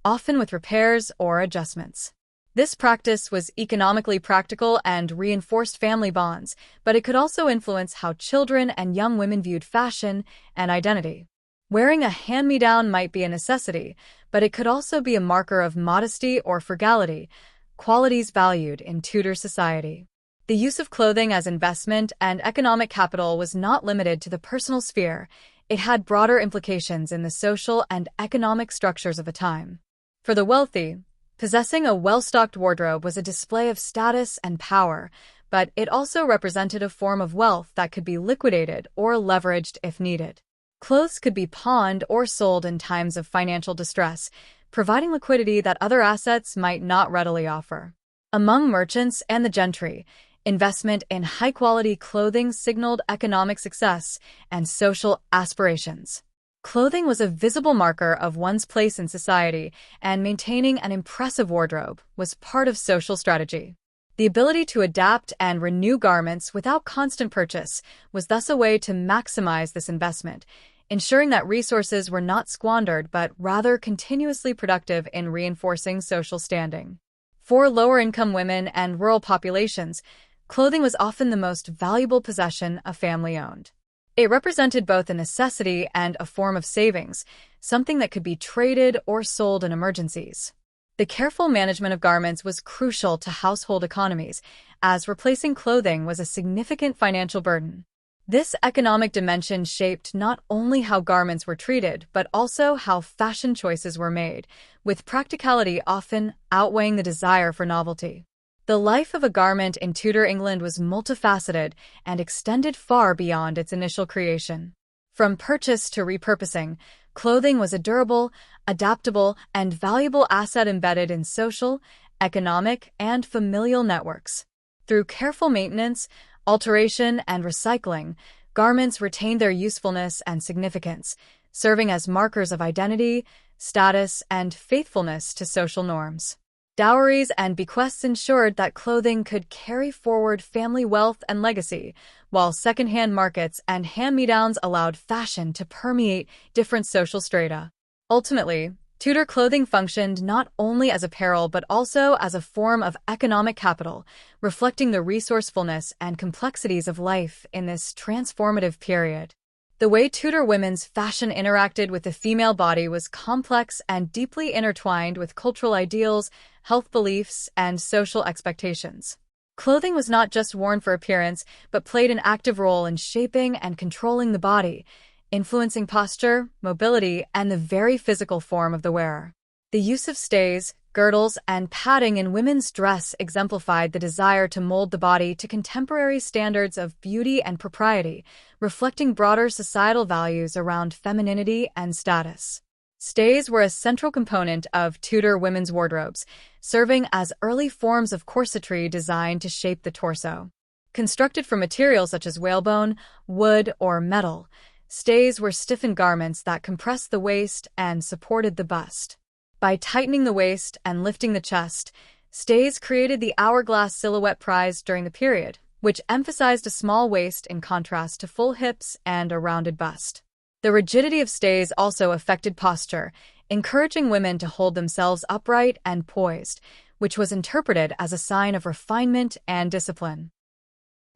often with repairs or adjustments. This practice was economically practical and reinforced family bonds, but it could also influence how children and young women viewed fashion and identity. Wearing a hand-me-down might be a necessity, but it could also be a marker of modesty or frugality, qualities valued in Tudor society. The use of clothing as investment and economic capital was not limited to the personal sphere. It had broader implications in the social and economic structures of the time. For the wealthy, possessing a well-stocked wardrobe was a display of status and power, but it also represented a form of wealth that could be liquidated or leveraged if needed. Clothes could be pawned or sold in times of financial distress, providing liquidity that other assets might not readily offer. Among merchants and the gentry, investment in high-quality clothing signaled economic success and social aspirations. Clothing was a visible marker of one's place in society, and maintaining an impressive wardrobe was part of social strategy. The ability to adapt and renew garments without constant purchase was thus a way to maximize this investment, ensuring that resources were not squandered but rather continuously productive in reinforcing social standing. For lower-income women and rural populations, clothing was often the most valuable possession a family owned. It represented both a necessity and a form of savings, something that could be traded or sold in emergencies. The careful management of garments was crucial to household economies, as replacing clothing was a significant financial burden. This economic dimension shaped not only how garments were treated, but also how fashion choices were made, with practicality often outweighing the desire for novelty. The life of a garment in Tudor England was multifaceted and extended far beyond its initial creation. From purchase to repurposing, clothing was a durable, adaptable, and valuable asset embedded in social, economic, and familial networks. Through careful maintenance, alteration, and recycling, garments retained their usefulness and significance, serving as markers of identity, status, and faithfulness to social norms. Dowries and bequests ensured that clothing could carry forward family wealth and legacy, while second-hand markets and hand-me-downs allowed fashion to permeate different social strata. Ultimately, Tudor clothing functioned not only as apparel but also as a form of economic capital, reflecting the resourcefulness and complexities of life in this transformative period. The way Tudor women's fashion interacted with the female body was complex and deeply intertwined with cultural ideals, health beliefs, and social expectations. Clothing was not just worn for appearance, but played an active role in shaping and controlling the body, influencing posture, mobility, and the very physical form of the wearer. The use of stays, girdles, and padding in women's dress exemplified the desire to mold the body to contemporary standards of beauty and propriety, reflecting broader societal values around femininity and status. Stays were a central component of Tudor women's wardrobes, serving as early forms of corsetry designed to shape the torso. Constructed from materials such as whalebone, wood, or metal, stays were stiffened garments that compressed the waist and supported the bust. By tightening the waist and lifting the chest, stays created the hourglass silhouette prized during the period, which emphasized a small waist in contrast to full hips and a rounded bust. The rigidity of stays also affected posture, encouraging women to hold themselves upright and poised, which was interpreted as a sign of refinement and discipline.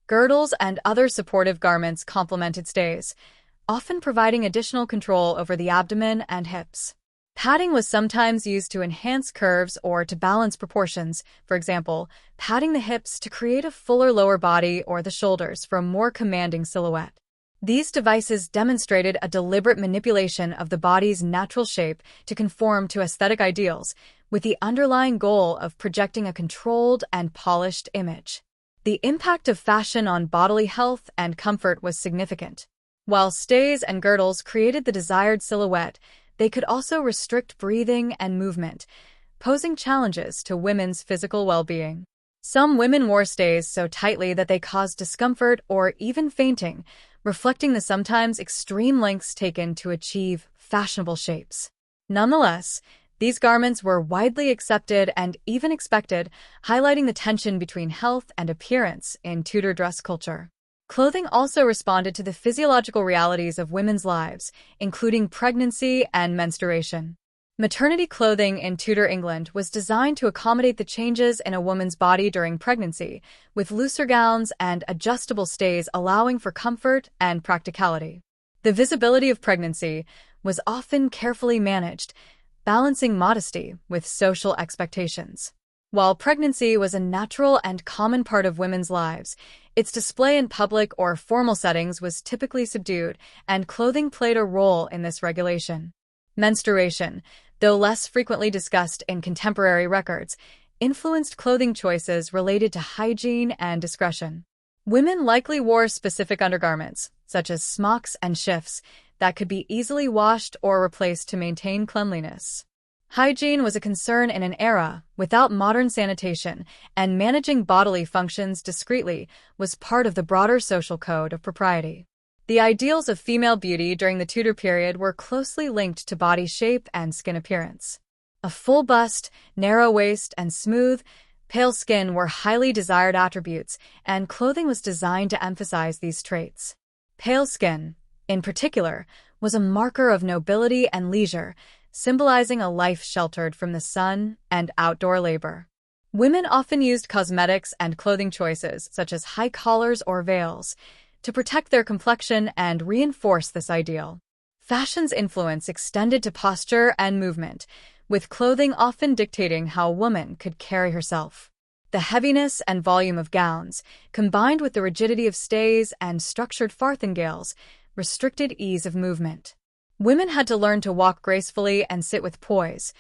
Girdles and other supportive garments complemented stays, often providing additional control over the abdomen and hips. Padding was sometimes used to enhance curves or to balance proportions, for example, padding the hips to create a fuller lower body or the shoulders for a more commanding silhouette. These devices demonstrated a deliberate manipulation of the body's natural shape to conform to aesthetic ideals, with the underlying goal of projecting a controlled and polished image. The impact of fashion on bodily health and comfort was significant. While stays and girdles created the desired silhouette, they could also restrict breathing and movement, posing challenges to women's physical well-being. Some women wore stays so tightly that they caused discomfort or even fainting, reflecting the sometimes extreme lengths taken to achieve fashionable shapes. Nonetheless, these garments were widely accepted and even expected, highlighting the tension between health and appearance in Tudor dress culture. Clothing also responded to the physiological realities of women's lives, including pregnancy and menstruation. Maternity clothing in Tudor England was designed to accommodate the changes in a woman's body during pregnancy, with looser gowns and adjustable stays allowing for comfort and practicality. The visibility of pregnancy was often carefully managed, balancing modesty with social expectations. While pregnancy was a natural and common part of women's lives, its display in public or formal settings was typically subdued, and clothing played a role in this regulation. Menstruation, though less frequently discussed in contemporary records, influenced clothing choices related to hygiene and discretion. Women likely wore specific undergarments, such as smocks and shifts, that could be easily washed or replaced to maintain cleanliness. Hygiene was a concern in an era without modern sanitation, and managing bodily functions discreetly was part of the broader social code of propriety. The ideals of female beauty during the Tudor period were closely linked to body shape and skin appearance. A full bust, narrow waist, and smooth, pale skin were highly desired attributes, and clothing was designed to emphasize these traits. Pale skin, in particular, was a marker of nobility and leisure, symbolizing a life sheltered from the sun and outdoor labor. Women often used cosmetics and clothing choices, such as high collars or veils, to protect their complexion and reinforce this ideal. Fashion's influence extended to posture and movement, with clothing often dictating how a woman could carry herself. The heaviness and volume of gowns, combined with the rigidity of stays and structured farthingales, restricted ease of movement. Women had to learn to walk gracefully and sit with poise,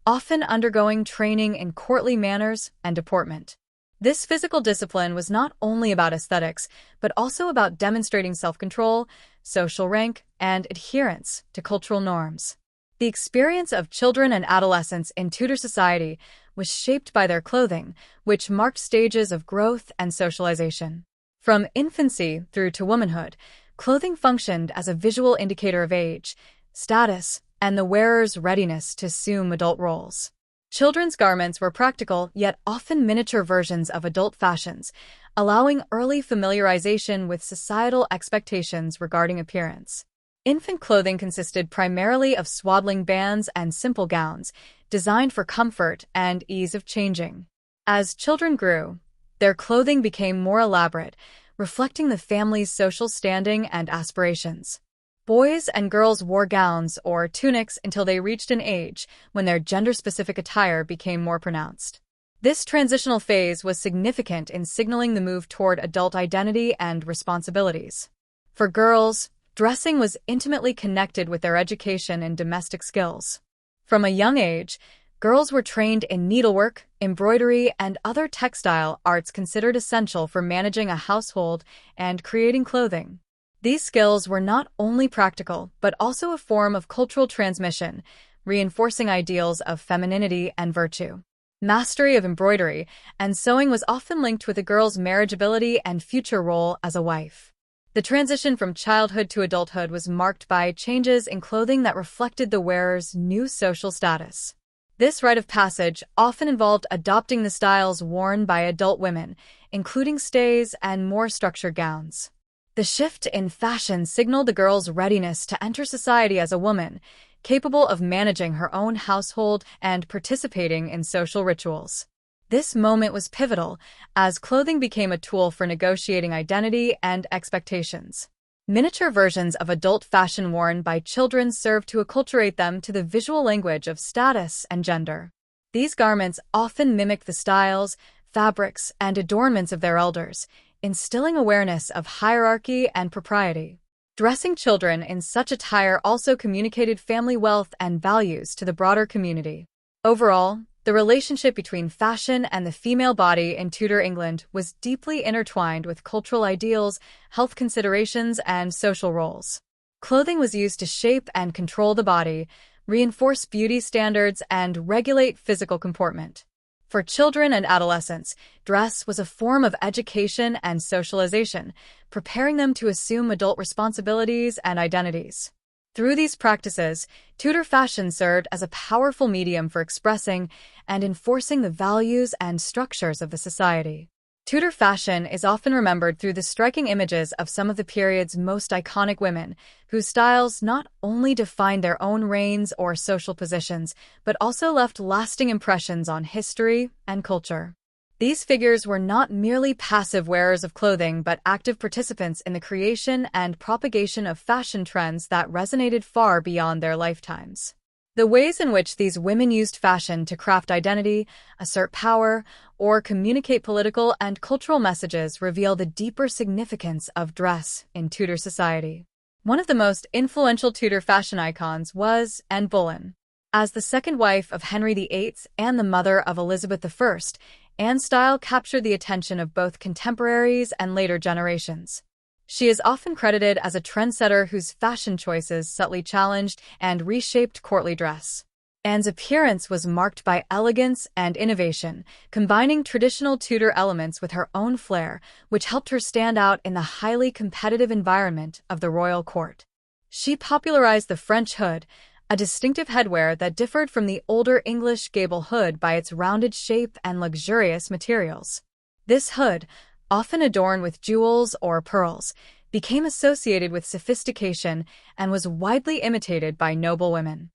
often undergoing training in courtly manners and deportment. This physical discipline was not only about aesthetics, but also about demonstrating self-control, social rank, and adherence to cultural norms. The experience of children and adolescents in Tudor society was shaped by their clothing, which marked stages of growth and socialization. From infancy through to womanhood, clothing functioned as a visual indicator of age, status, and the wearer's readiness to assume adult roles. Children's garments were practical, yet often miniature versions of adult fashions, allowing early familiarization with societal expectations regarding appearance. Infant clothing consisted primarily of swaddling bands and simple gowns, designed for comfort and ease of changing. As children grew, their clothing became more elaborate, reflecting the family's social standing and aspirations. Boys and girls wore gowns or tunics until they reached an age when their gender-specific attire became more pronounced. This transitional phase was significant in signaling the move toward adult identity and responsibilities. For girls, dressing was intimately connected with their education and domestic skills. From a young age, girls were trained in needlework, embroidery, and other textile arts considered essential for managing a household and creating clothing. These skills were not only practical, but also a form of cultural transmission, reinforcing ideals of femininity and virtue. Mastery of embroidery and sewing was often linked with a girl's marriageability and future role as a wife. The transition from childhood to adulthood was marked by changes in clothing that reflected the wearer's new social status. This rite of passage often involved adopting the styles worn by adult women, including stays and more structured gowns. The shift in fashion signaled the girl's readiness to enter society as a woman, capable of managing her own household and participating in social rituals. This moment was pivotal, as clothing became a tool for negotiating identity and expectations. Miniature versions of adult fashion worn by children served to acculturate them to the visual language of status and gender. These garments often mimicked the styles, fabrics, and adornments of their elders, instilling awareness of hierarchy and propriety. Dressing children in such attire also communicated family wealth and values to the broader community. Overall, the The relationship between fashion and the female body in Tudor England was deeply intertwined with cultural ideals, health considerations, and social roles. Clothing was used to shape and control the body, reinforce beauty standards, and regulate physical comportment. For children and adolescents, dress was a form of education and socialization, preparing them to assume adult responsibilities and identities. Through these practices, Tudor fashion served as a powerful medium for expressing and enforcing the values and structures of the society. Tudor fashion is often remembered through the striking images of some of the period's most iconic women, whose styles not only defined their own reigns or social positions, but also left lasting impressions on history and culture. These figures were not merely passive wearers of clothing, but active participants in the creation and propagation of fashion trends that resonated far beyond their lifetimes. The ways in which these women used fashion to craft identity, assert power, or communicate political and cultural messages reveal the deeper significance of dress in Tudor society. One of the most influential Tudor fashion icons was Anne Boleyn. As the second wife of Henry VIII and the mother of Elizabeth I, Anne's style captured the attention of both contemporaries and later generations. She is often credited as a trendsetter whose fashion choices subtly challenged and reshaped courtly dress. Anne's appearance was marked by elegance and innovation, combining traditional Tudor elements with her own flair, which helped her stand out in the highly competitive environment of the royal court. She popularized the French hood, a distinctive headwear that differed from the older English gable hood by its rounded shape and luxurious materials. This hood, often adorned with jewels or pearls, became associated with sophistication and was widely imitated by noble women.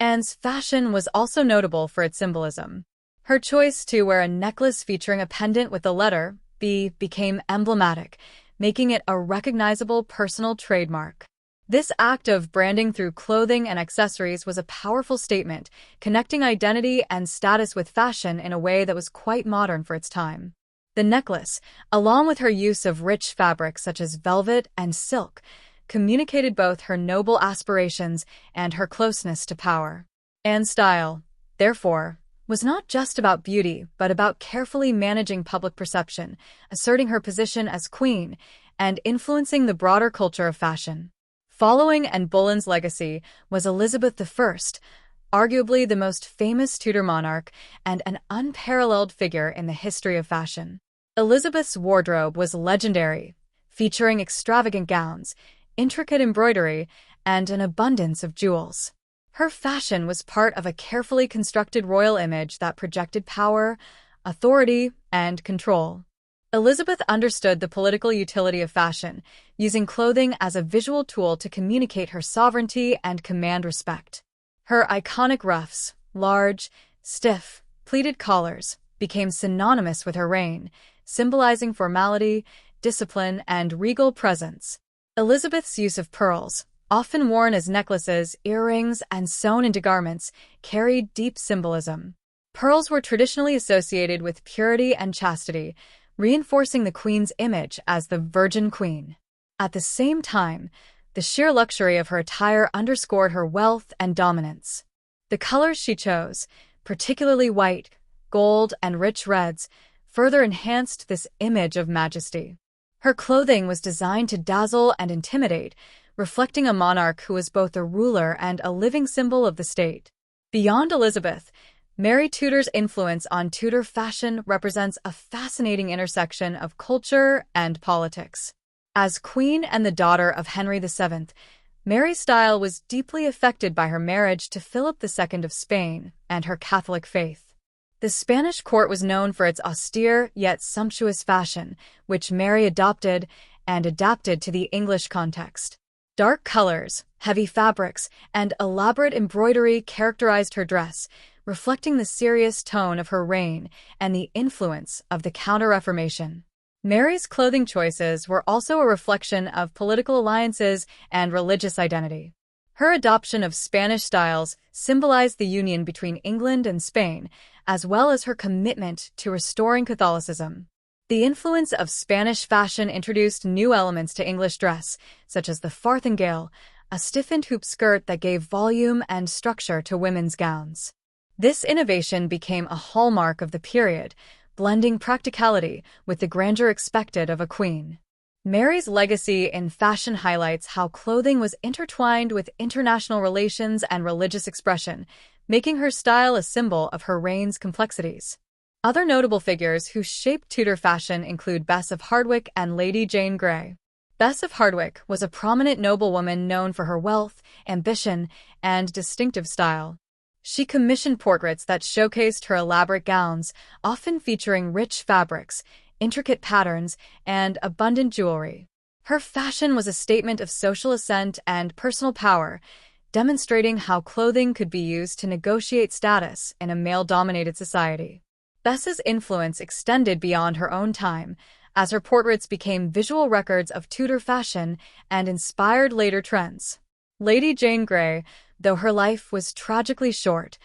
Anne's fashion was also notable for its symbolism. Her choice to wear a necklace featuring a pendant with the letter B became emblematic, making it a recognizable personal trademark. This act of branding through clothing and accessories was a powerful statement, connecting identity and status with fashion in a way that was quite modern for its time. The necklace, along with her use of rich fabrics such as velvet and silk, communicated both her noble aspirations and her closeness to power. Anne's style, therefore, was not just about beauty, but about carefully managing public perception, asserting her position as queen, and influencing the broader culture of fashion. Following Anne Boleyn's legacy was Elizabeth I, arguably the most famous Tudor monarch and an unparalleled figure in the history of fashion. Elizabeth's wardrobe was legendary, featuring extravagant gowns, intricate embroidery, and an abundance of jewels. Her fashion was part of a carefully constructed royal image that projected power, authority, and control. Elizabeth understood the political utility of fashion, using clothing as a visual tool to communicate her sovereignty and command respect. Her iconic ruffs, large, stiff, pleated collars, became synonymous with her reign, symbolizing formality, discipline, and regal presence. Elizabeth's use of pearls, often worn as necklaces, earrings, and sewn into garments, carried deep symbolism. Pearls were traditionally associated with purity and chastity, reinforcing the queen's image as the Virgin Queen. At the same time, the sheer luxury of her attire underscored her wealth and dominance. The colors she chose, particularly white, gold, and rich reds, further enhanced this image of majesty. Her clothing was designed to dazzle and intimidate, reflecting a monarch who was both a ruler and a living symbol of the state. Beyond Elizabeth, Mary Tudor's influence on Tudor fashion represents a fascinating intersection of culture and politics. As queen and the daughter of Henry VII, Mary's style was deeply affected by her marriage to Philip II of Spain and her Catholic faith. The Spanish court was known for its austere yet sumptuous fashion, which Mary adopted and adapted to the English context. Dark colors, heavy fabrics, and elaborate embroidery characterized her dress, reflecting the serious tone of her reign and the influence of the Counter-Reformation. Mary's clothing choices were also a reflection of political alliances and religious identity. Her adoption of Spanish styles symbolized the union between England and Spain, as well as her commitment to restoring Catholicism. The influence of Spanish fashion introduced new elements to English dress, such as the farthingale, a stiffened hoop skirt that gave volume and structure to women's gowns. This innovation became a hallmark of the period, blending practicality with the grandeur expected of a queen. Mary's legacy in fashion highlights how clothing was intertwined with international relations and religious expression, making her style a symbol of her reign's complexities. Other notable figures who shaped Tudor fashion include Bess of Hardwicke and Lady Jane Grey. Bess of Hardwicke was a prominent noblewoman known for her wealth, ambition, and distinctive style. She commissioned portraits that showcased her elaborate gowns, often featuring rich fabrics, intricate patterns, and abundant jewelry. Her fashion was a statement of social ascent and personal power, demonstrating how clothing could be used to negotiate status in a male-dominated society. Bess's influence extended beyond her own time, as her portraits became visual records of Tudor fashion and inspired later trends. Lady Jane Grey, though her life was tragically short,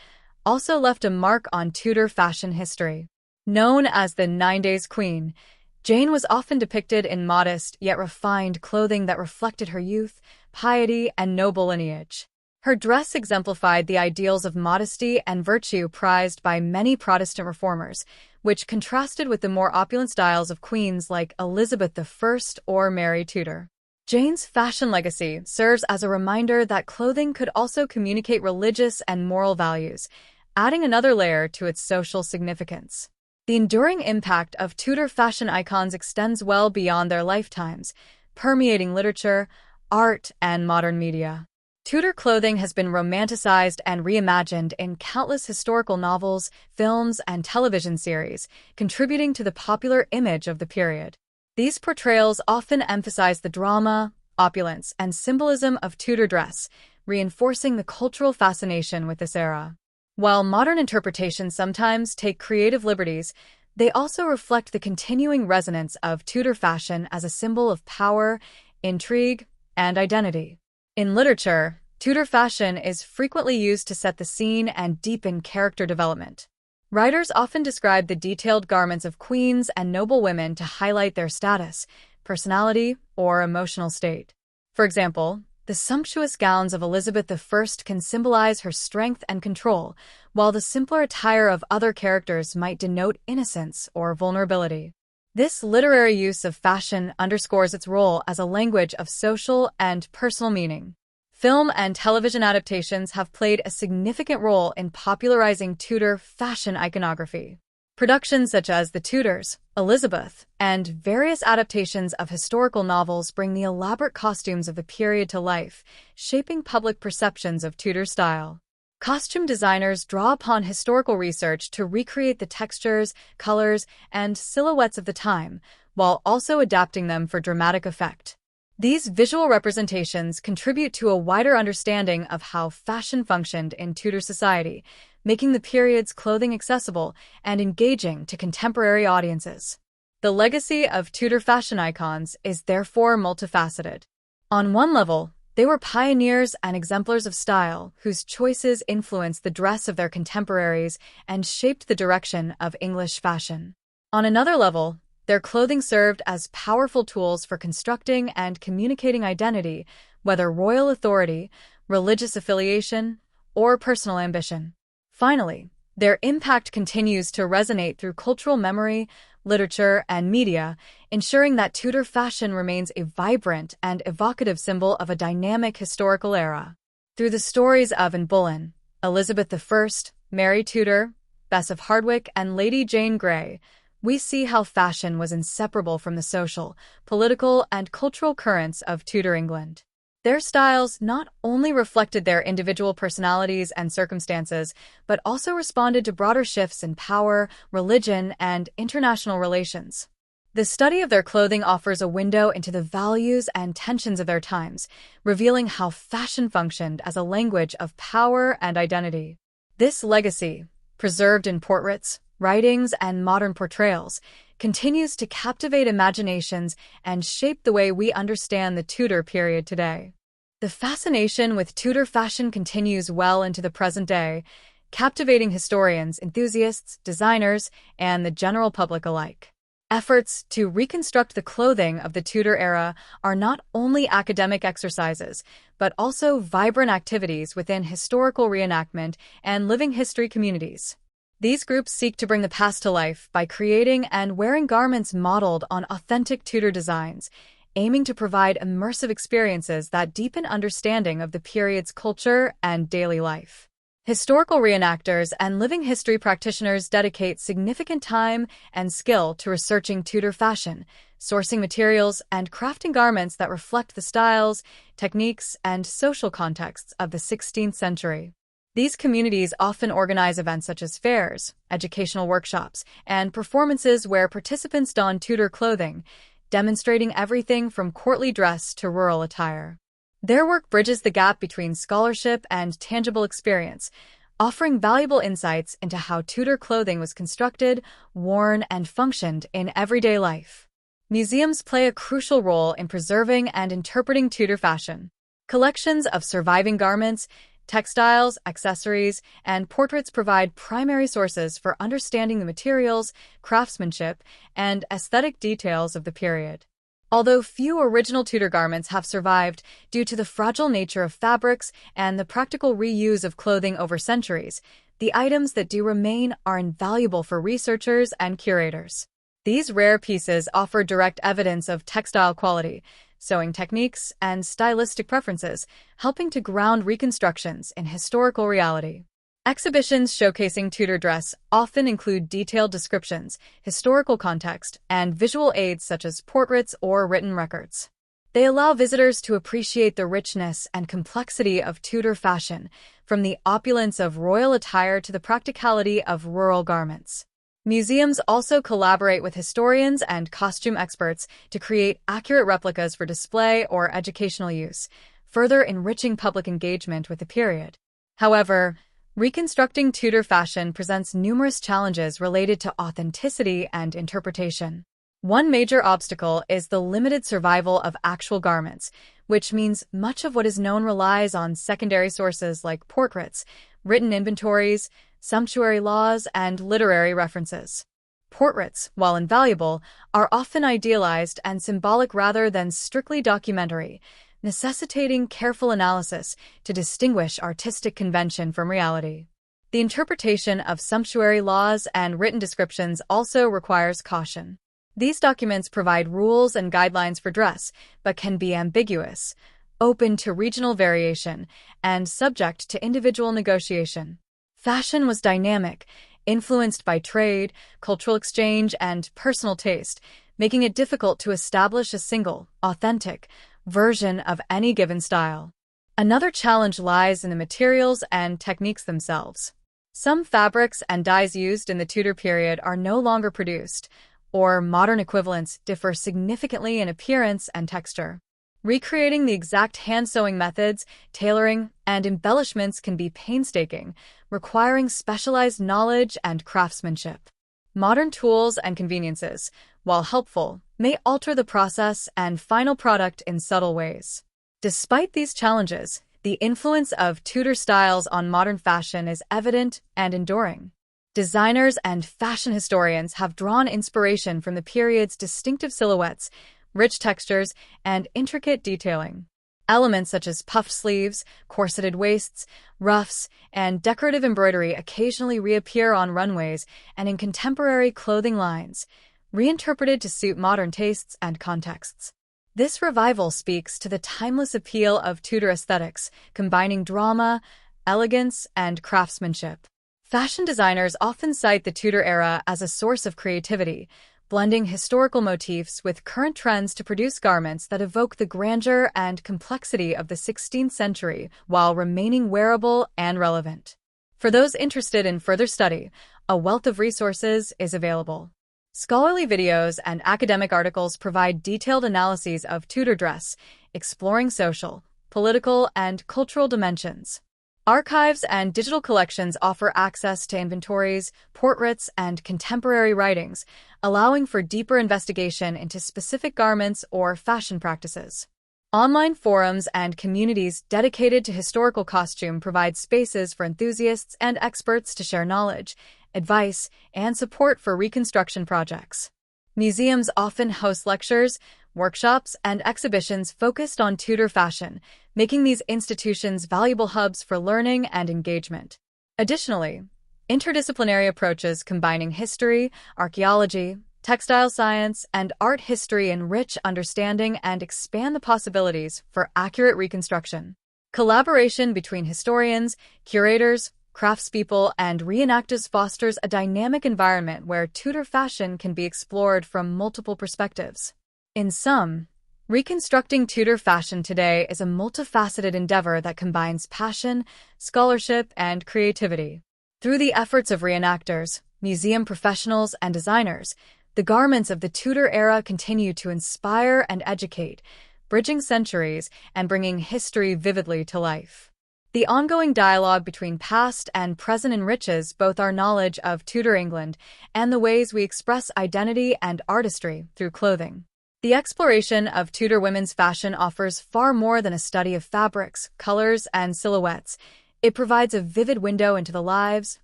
also left a mark on Tudor fashion history. Known as the 9 Days Queen, Jane was often depicted in modest yet refined clothing that reflected her youth, piety, and noble lineage. Her dress exemplified the ideals of modesty and virtue prized by many Protestant reformers, which contrasted with the more opulent styles of queens like Elizabeth I or Mary Tudor. Jane's fashion legacy serves as a reminder that clothing could also communicate religious and moral values, adding another layer to its social significance. The enduring impact of Tudor fashion icons extends well beyond their lifetimes, permeating literature, art, and modern media. Tudor clothing has been romanticized and reimagined in countless historical novels, films, and television series, contributing to the popular image of the period. These portrayals often emphasize the drama, opulence, and symbolism of Tudor dress, reinforcing the cultural fascination with this era. While modern interpretations sometimes take creative liberties, they also reflect the continuing resonance of Tudor fashion as a symbol of power, intrigue, and identity. In literature, Tudor fashion is frequently used to set the scene and deepen character development. Writers often describe the detailed garments of queens and noble women to highlight their status, personality, or emotional state. For example, the sumptuous gowns of Elizabeth I can symbolize her strength and control, while the simpler attire of other characters might denote innocence or vulnerability. This literary use of fashion underscores its role as a language of social and personal meaning. Film and television adaptations have played a significant role in popularizing Tudor fashion iconography. Productions such as The Tudors, Elizabeth, and various adaptations of historical novels bring the elaborate costumes of the period to life, shaping public perceptions of Tudor style. Costume designers draw upon historical research to recreate the textures, colors, and silhouettes of the time, while also adapting them for dramatic effect. These visual representations contribute to a wider understanding of how fashion functioned in Tudor society, making the period's clothing accessible and engaging to contemporary audiences. The legacy of Tudor fashion icons is therefore multifaceted. On one level, they were pioneers and exemplars of style whose choices influenced the dress of their contemporaries and shaped the direction of English fashion. On another level, their clothing served as powerful tools for constructing and communicating identity, whether royal authority, religious affiliation, or personal ambition. Finally, their impact continues to resonate through cultural memory, literature, and media, ensuring that Tudor fashion remains a vibrant and evocative symbol of a dynamic historical era. Through the stories of Anne Boleyn, Elizabeth I, Mary Tudor, Bess of Hardwicke, and Lady Jane Grey, we see how fashion was inseparable from the social, political, and cultural currents of Tudor England. Their styles not only reflected their individual personalities and circumstances, but also responded to broader shifts in power, religion, and international relations. The study of their clothing offers a window into the values and tensions of their times, revealing how fashion functioned as a language of power and identity. This legacy, preserved in portraits, writings, and modern portrayals, continues to captivate imaginations and shape the way we understand the Tudor period today. The fascination with Tudor fashion continues well into the present day, captivating historians, enthusiasts, designers, and the general public alike. Efforts to reconstruct the clothing of the Tudor era are not only academic exercises, but also vibrant activities within historical reenactment and living history communities. These groups seek to bring the past to life by creating and wearing garments modeled on authentic Tudor designs, aiming to provide immersive experiences that deepen understanding of the period's culture and daily life. Historical reenactors and living history practitioners dedicate significant time and skill to researching Tudor fashion, sourcing materials, and crafting garments that reflect the styles, techniques, and social contexts of the 16th century. These communities often organize events such as fairs, educational workshops, and performances where participants don Tudor clothing, demonstrating everything from courtly dress to rural attire. Their work bridges the gap between scholarship and tangible experience, offering valuable insights into how Tudor clothing was constructed, worn, and functioned in everyday life. Museums play a crucial role in preserving and interpreting Tudor fashion. Collections of surviving garments, textiles, accessories, and portraits provide primary sources for understanding the materials, craftsmanship, and aesthetic details of the period. Although few original Tudor garments have survived due to the fragile nature of fabrics and the practical reuse of clothing over centuries, the items that do remain are invaluable for researchers and curators. These rare pieces offer direct evidence of textile quality, sewing techniques, and stylistic preferences, helping to ground reconstructions in historical reality. Exhibitions showcasing Tudor dress often include detailed descriptions, historical context, and visual aids such as portraits or written records. They allow visitors to appreciate the richness and complexity of Tudor fashion, from the opulence of royal attire to the practicality of rural garments. Museums also collaborate with historians and costume experts to create accurate replicas for display or educational use, further enriching public engagement with the period. However, reconstructing Tudor fashion presents numerous challenges related to authenticity and interpretation. One major obstacle is the limited survival of actual garments, which means much of what is known relies on secondary sources like portraits, written inventories, sumptuary laws, and literary references. Portraits, while invaluable, are often idealized and symbolic rather than strictly documentary, necessitating careful analysis to distinguish artistic convention from reality. The interpretation of sumptuary laws and written descriptions also requires caution. These documents provide rules and guidelines for dress, but can be ambiguous, open to regional variation, and subject to individual negotiation. Fashion was dynamic, influenced by trade, cultural exchange, and personal taste, making it difficult to establish a single, authentic, version of any given style. Another challenge lies in the materials and techniques themselves. Some fabrics and dyes used in the Tudor period are no longer produced, or modern equivalents differ significantly in appearance and texture. Recreating the exact hand-sewing methods, tailoring, and embellishments can be painstaking, requiring specialized knowledge and craftsmanship. Modern tools and conveniences, while helpful, may alter the process and final product in subtle ways. Despite these challenges, the influence of Tudor styles on modern fashion is evident and enduring. Designers and fashion historians have drawn inspiration from the period's distinctive silhouettes, rich textures, and intricate detailing. Elements such as puffed sleeves, corseted waists, ruffs, and decorative embroidery occasionally reappear on runways and in contemporary clothing lines, reinterpreted to suit modern tastes and contexts. This revival speaks to the timeless appeal of Tudor aesthetics, combining drama, elegance, and craftsmanship. Fashion designers often cite the Tudor era as a source of creativity, blending historical motifs with current trends to produce garments that evoke the grandeur and complexity of the 16th century while remaining wearable and relevant. For those interested in further study, a wealth of resources is available. Scholarly videos and academic articles provide detailed analyses of Tudor dress, exploring social, political, and cultural dimensions. Archives and digital collections offer access to inventories, portraits, and contemporary writings, allowing for deeper investigation into specific garments or fashion practices. Online forums and communities dedicated to historical costume provide spaces for enthusiasts and experts to share knowledge, advice, and support for reconstruction projects. Museums often host lectures, workshops, and exhibitions focused on Tudor fashion, making these institutions valuable hubs for learning and engagement. Additionally, interdisciplinary approaches combining history, archaeology, textile science, and art history enrich understanding and expand the possibilities for accurate reconstruction. Collaboration between historians, curators, craftspeople, and reenactors fosters a dynamic environment where Tudor fashion can be explored from multiple perspectives. In sum, reconstructing Tudor fashion today is a multifaceted endeavor that combines passion, scholarship, and creativity. Through the efforts of reenactors, museum professionals, and designers, the garments of the Tudor era continue to inspire and educate, bridging centuries and bringing history vividly to life. The ongoing dialogue between past and present enriches both our knowledge of Tudor England and the ways we express identity and artistry through clothing. The exploration of Tudor women's fashion offers far more than a study of fabrics, colors, and silhouettes. It provides a vivid window into the lives,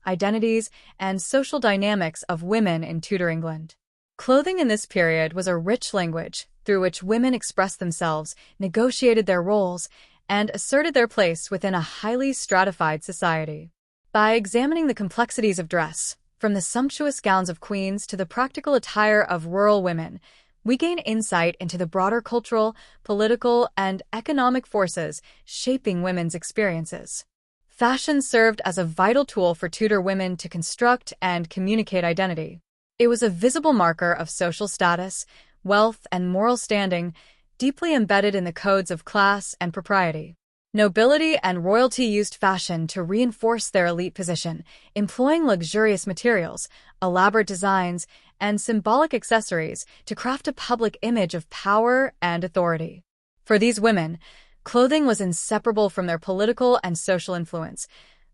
identities, and social dynamics of women in Tudor England. Clothing in this period was a rich language through which women expressed themselves, negotiated their roles, and asserted their place within a highly stratified society. By examining the complexities of dress, from the sumptuous gowns of queens to the practical attire of rural women, we gain insight into the broader cultural, political, and economic forces shaping women's experiences. Fashion served as a vital tool for Tudor women to construct and communicate identity. It was a visible marker of social status, wealth, and moral standing, deeply embedded in the codes of class and propriety. Nobility and royalty used fashion to reinforce their elite position, employing luxurious materials, elaborate designs, and symbolic accessories to craft a public image of power and authority. For these women, clothing was inseparable from their political and social influence,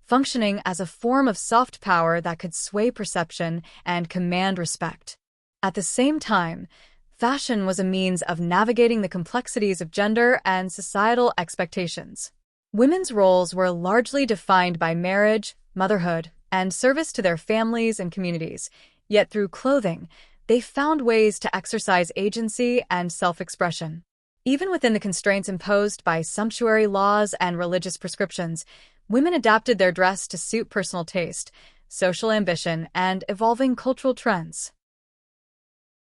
functioning as a form of soft power that could sway perception and command respect. At the same time, fashion was a means of navigating the complexities of gender and societal expectations. Women's roles were largely defined by marriage, motherhood, and service to their families and communities, yet through clothing, they found ways to exercise agency and self-expression. Even within the constraints imposed by sumptuary laws and religious prescriptions, women adapted their dress to suit personal taste, social ambition, and evolving cultural trends.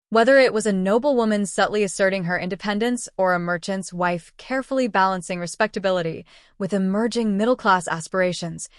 Whether it was a noblewoman subtly asserting her independence or a merchant's wife carefully balancing respectability with emerging middle-class aspirations,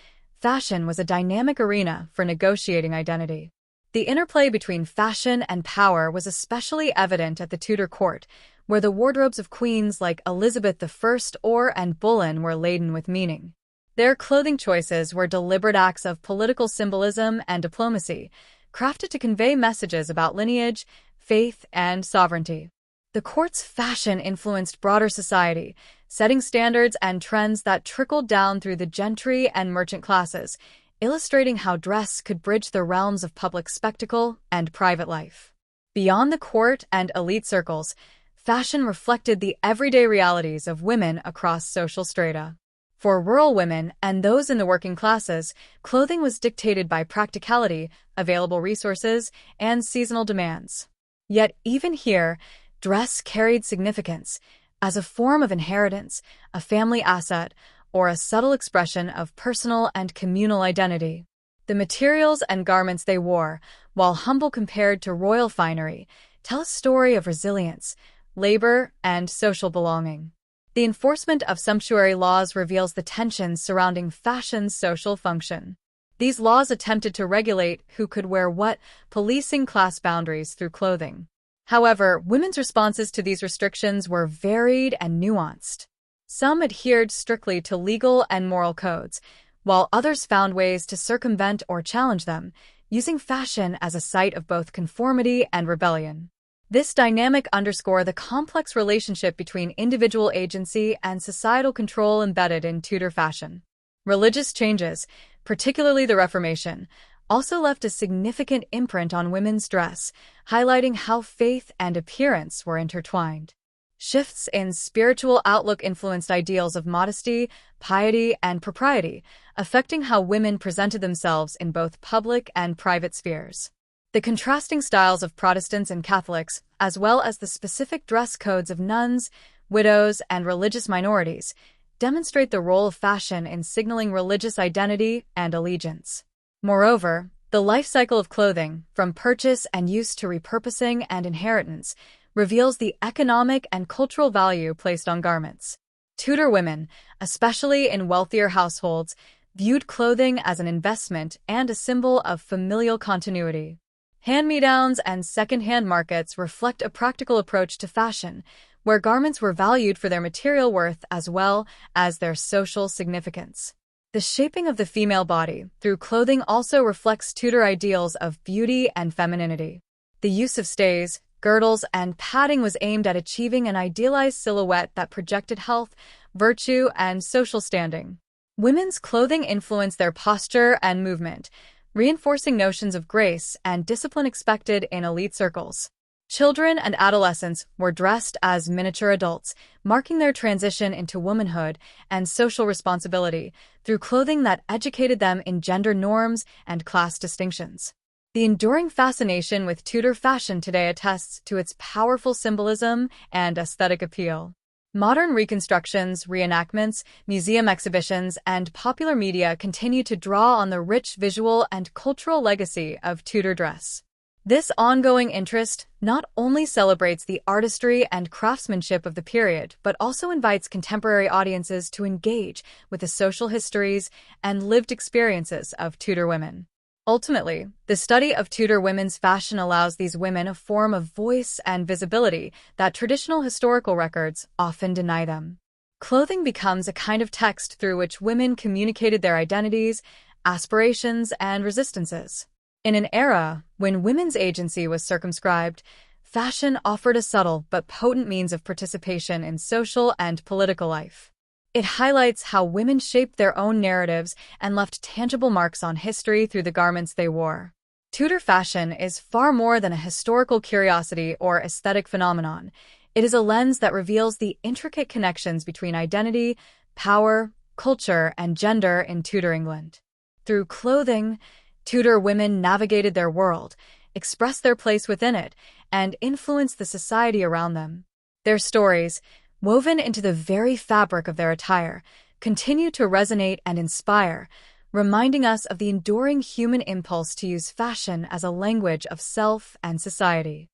fashion was a dynamic arena for negotiating identity. The interplay between fashion and power was especially evident at the Tudor court, where the wardrobes of queens like Elizabeth I or Anne Boleyn were laden with meaning. Their clothing choices were deliberate acts of political symbolism and diplomacy, crafted to convey messages about lineage, faith, and sovereignty. The court's fashion influenced broader society, setting standards and trends that trickled down through the gentry and merchant classes, illustrating how dress could bridge the realms of public spectacle and private life. Beyond the court and elite circles, fashion reflected the everyday realities of women across social strata. For rural women and those in the working classes, clothing was dictated by practicality, available resources, and seasonal demands. Yet even here, dress carried significance as a form of inheritance, a family asset, or a subtle expression of personal and communal identity. The materials and garments they wore, while humble compared to royal finery, tell a story of resilience, labor, and social belonging. The enforcement of sumptuary laws reveals the tensions surrounding fashion's social function. These laws attempted to regulate who could wear what, policing class boundaries through clothing. However, women's responses to these restrictions were varied and nuanced. Some adhered strictly to legal and moral codes, while others found ways to circumvent or challenge them, using fashion as a site of both conformity and rebellion. This dynamic underscores the complex relationship between individual agency and societal control embedded in Tudor fashion. Religious changes, particularly the Reformation, also left a significant imprint on women's dress, highlighting how faith and appearance were intertwined. Shifts in spiritual outlook influenced ideals of modesty, piety, and propriety, affecting how women presented themselves in both public and private spheres. The contrasting styles of Protestants and Catholics, as well as the specific dress codes of nuns, widows, and religious minorities, demonstrate the role of fashion in signaling religious identity and allegiance. Moreover, the life cycle of clothing, from purchase and use to repurposing and inheritance, reveals the economic and cultural value placed on garments. Tudor women, especially in wealthier households, viewed clothing as an investment and a symbol of familial continuity. Hand-me-downs and second-hand markets reflect a practical approach to fashion, where garments were valued for their material worth as well as their social significance. The shaping of the female body through clothing also reflects Tudor ideals of beauty and femininity. The use of stays, girdles, and padding was aimed at achieving an idealized silhouette that projected health, virtue, and social standing. Women's clothing influenced their posture and movement, reinforcing notions of grace and discipline expected in elite circles. Children and adolescents were dressed as miniature adults, marking their transition into womanhood and social responsibility through clothing that educated them in gender norms and class distinctions. The enduring fascination with Tudor fashion today attests to its powerful symbolism and aesthetic appeal. Modern reconstructions, reenactments, museum exhibitions, and popular media continue to draw on the rich visual and cultural legacy of Tudor dress. This ongoing interest not only celebrates the artistry and craftsmanship of the period, but also invites contemporary audiences to engage with the social histories and lived experiences of Tudor women. Ultimately, the study of Tudor women's fashion allows these women a form of voice and visibility that traditional historical records often deny them. Clothing becomes a kind of text through which women communicated their identities, aspirations, and resistances. In an era when women's agency was circumscribed, fashion offered a subtle but potent means of participation in social and political life. It highlights how women shaped their own narratives and left tangible marks on history through the garments they wore. Tudor fashion is far more than a historical curiosity or aesthetic phenomenon. It is a lens that reveals the intricate connections between identity, power, culture, and gender in Tudor England. Through clothing, Tudor women navigated their world, expressed their place within it, and influenced the society around them. Their stories, woven into the very fabric of their attire, continue to resonate and inspire, reminding us of the enduring human impulse to use fashion as a language of self and society.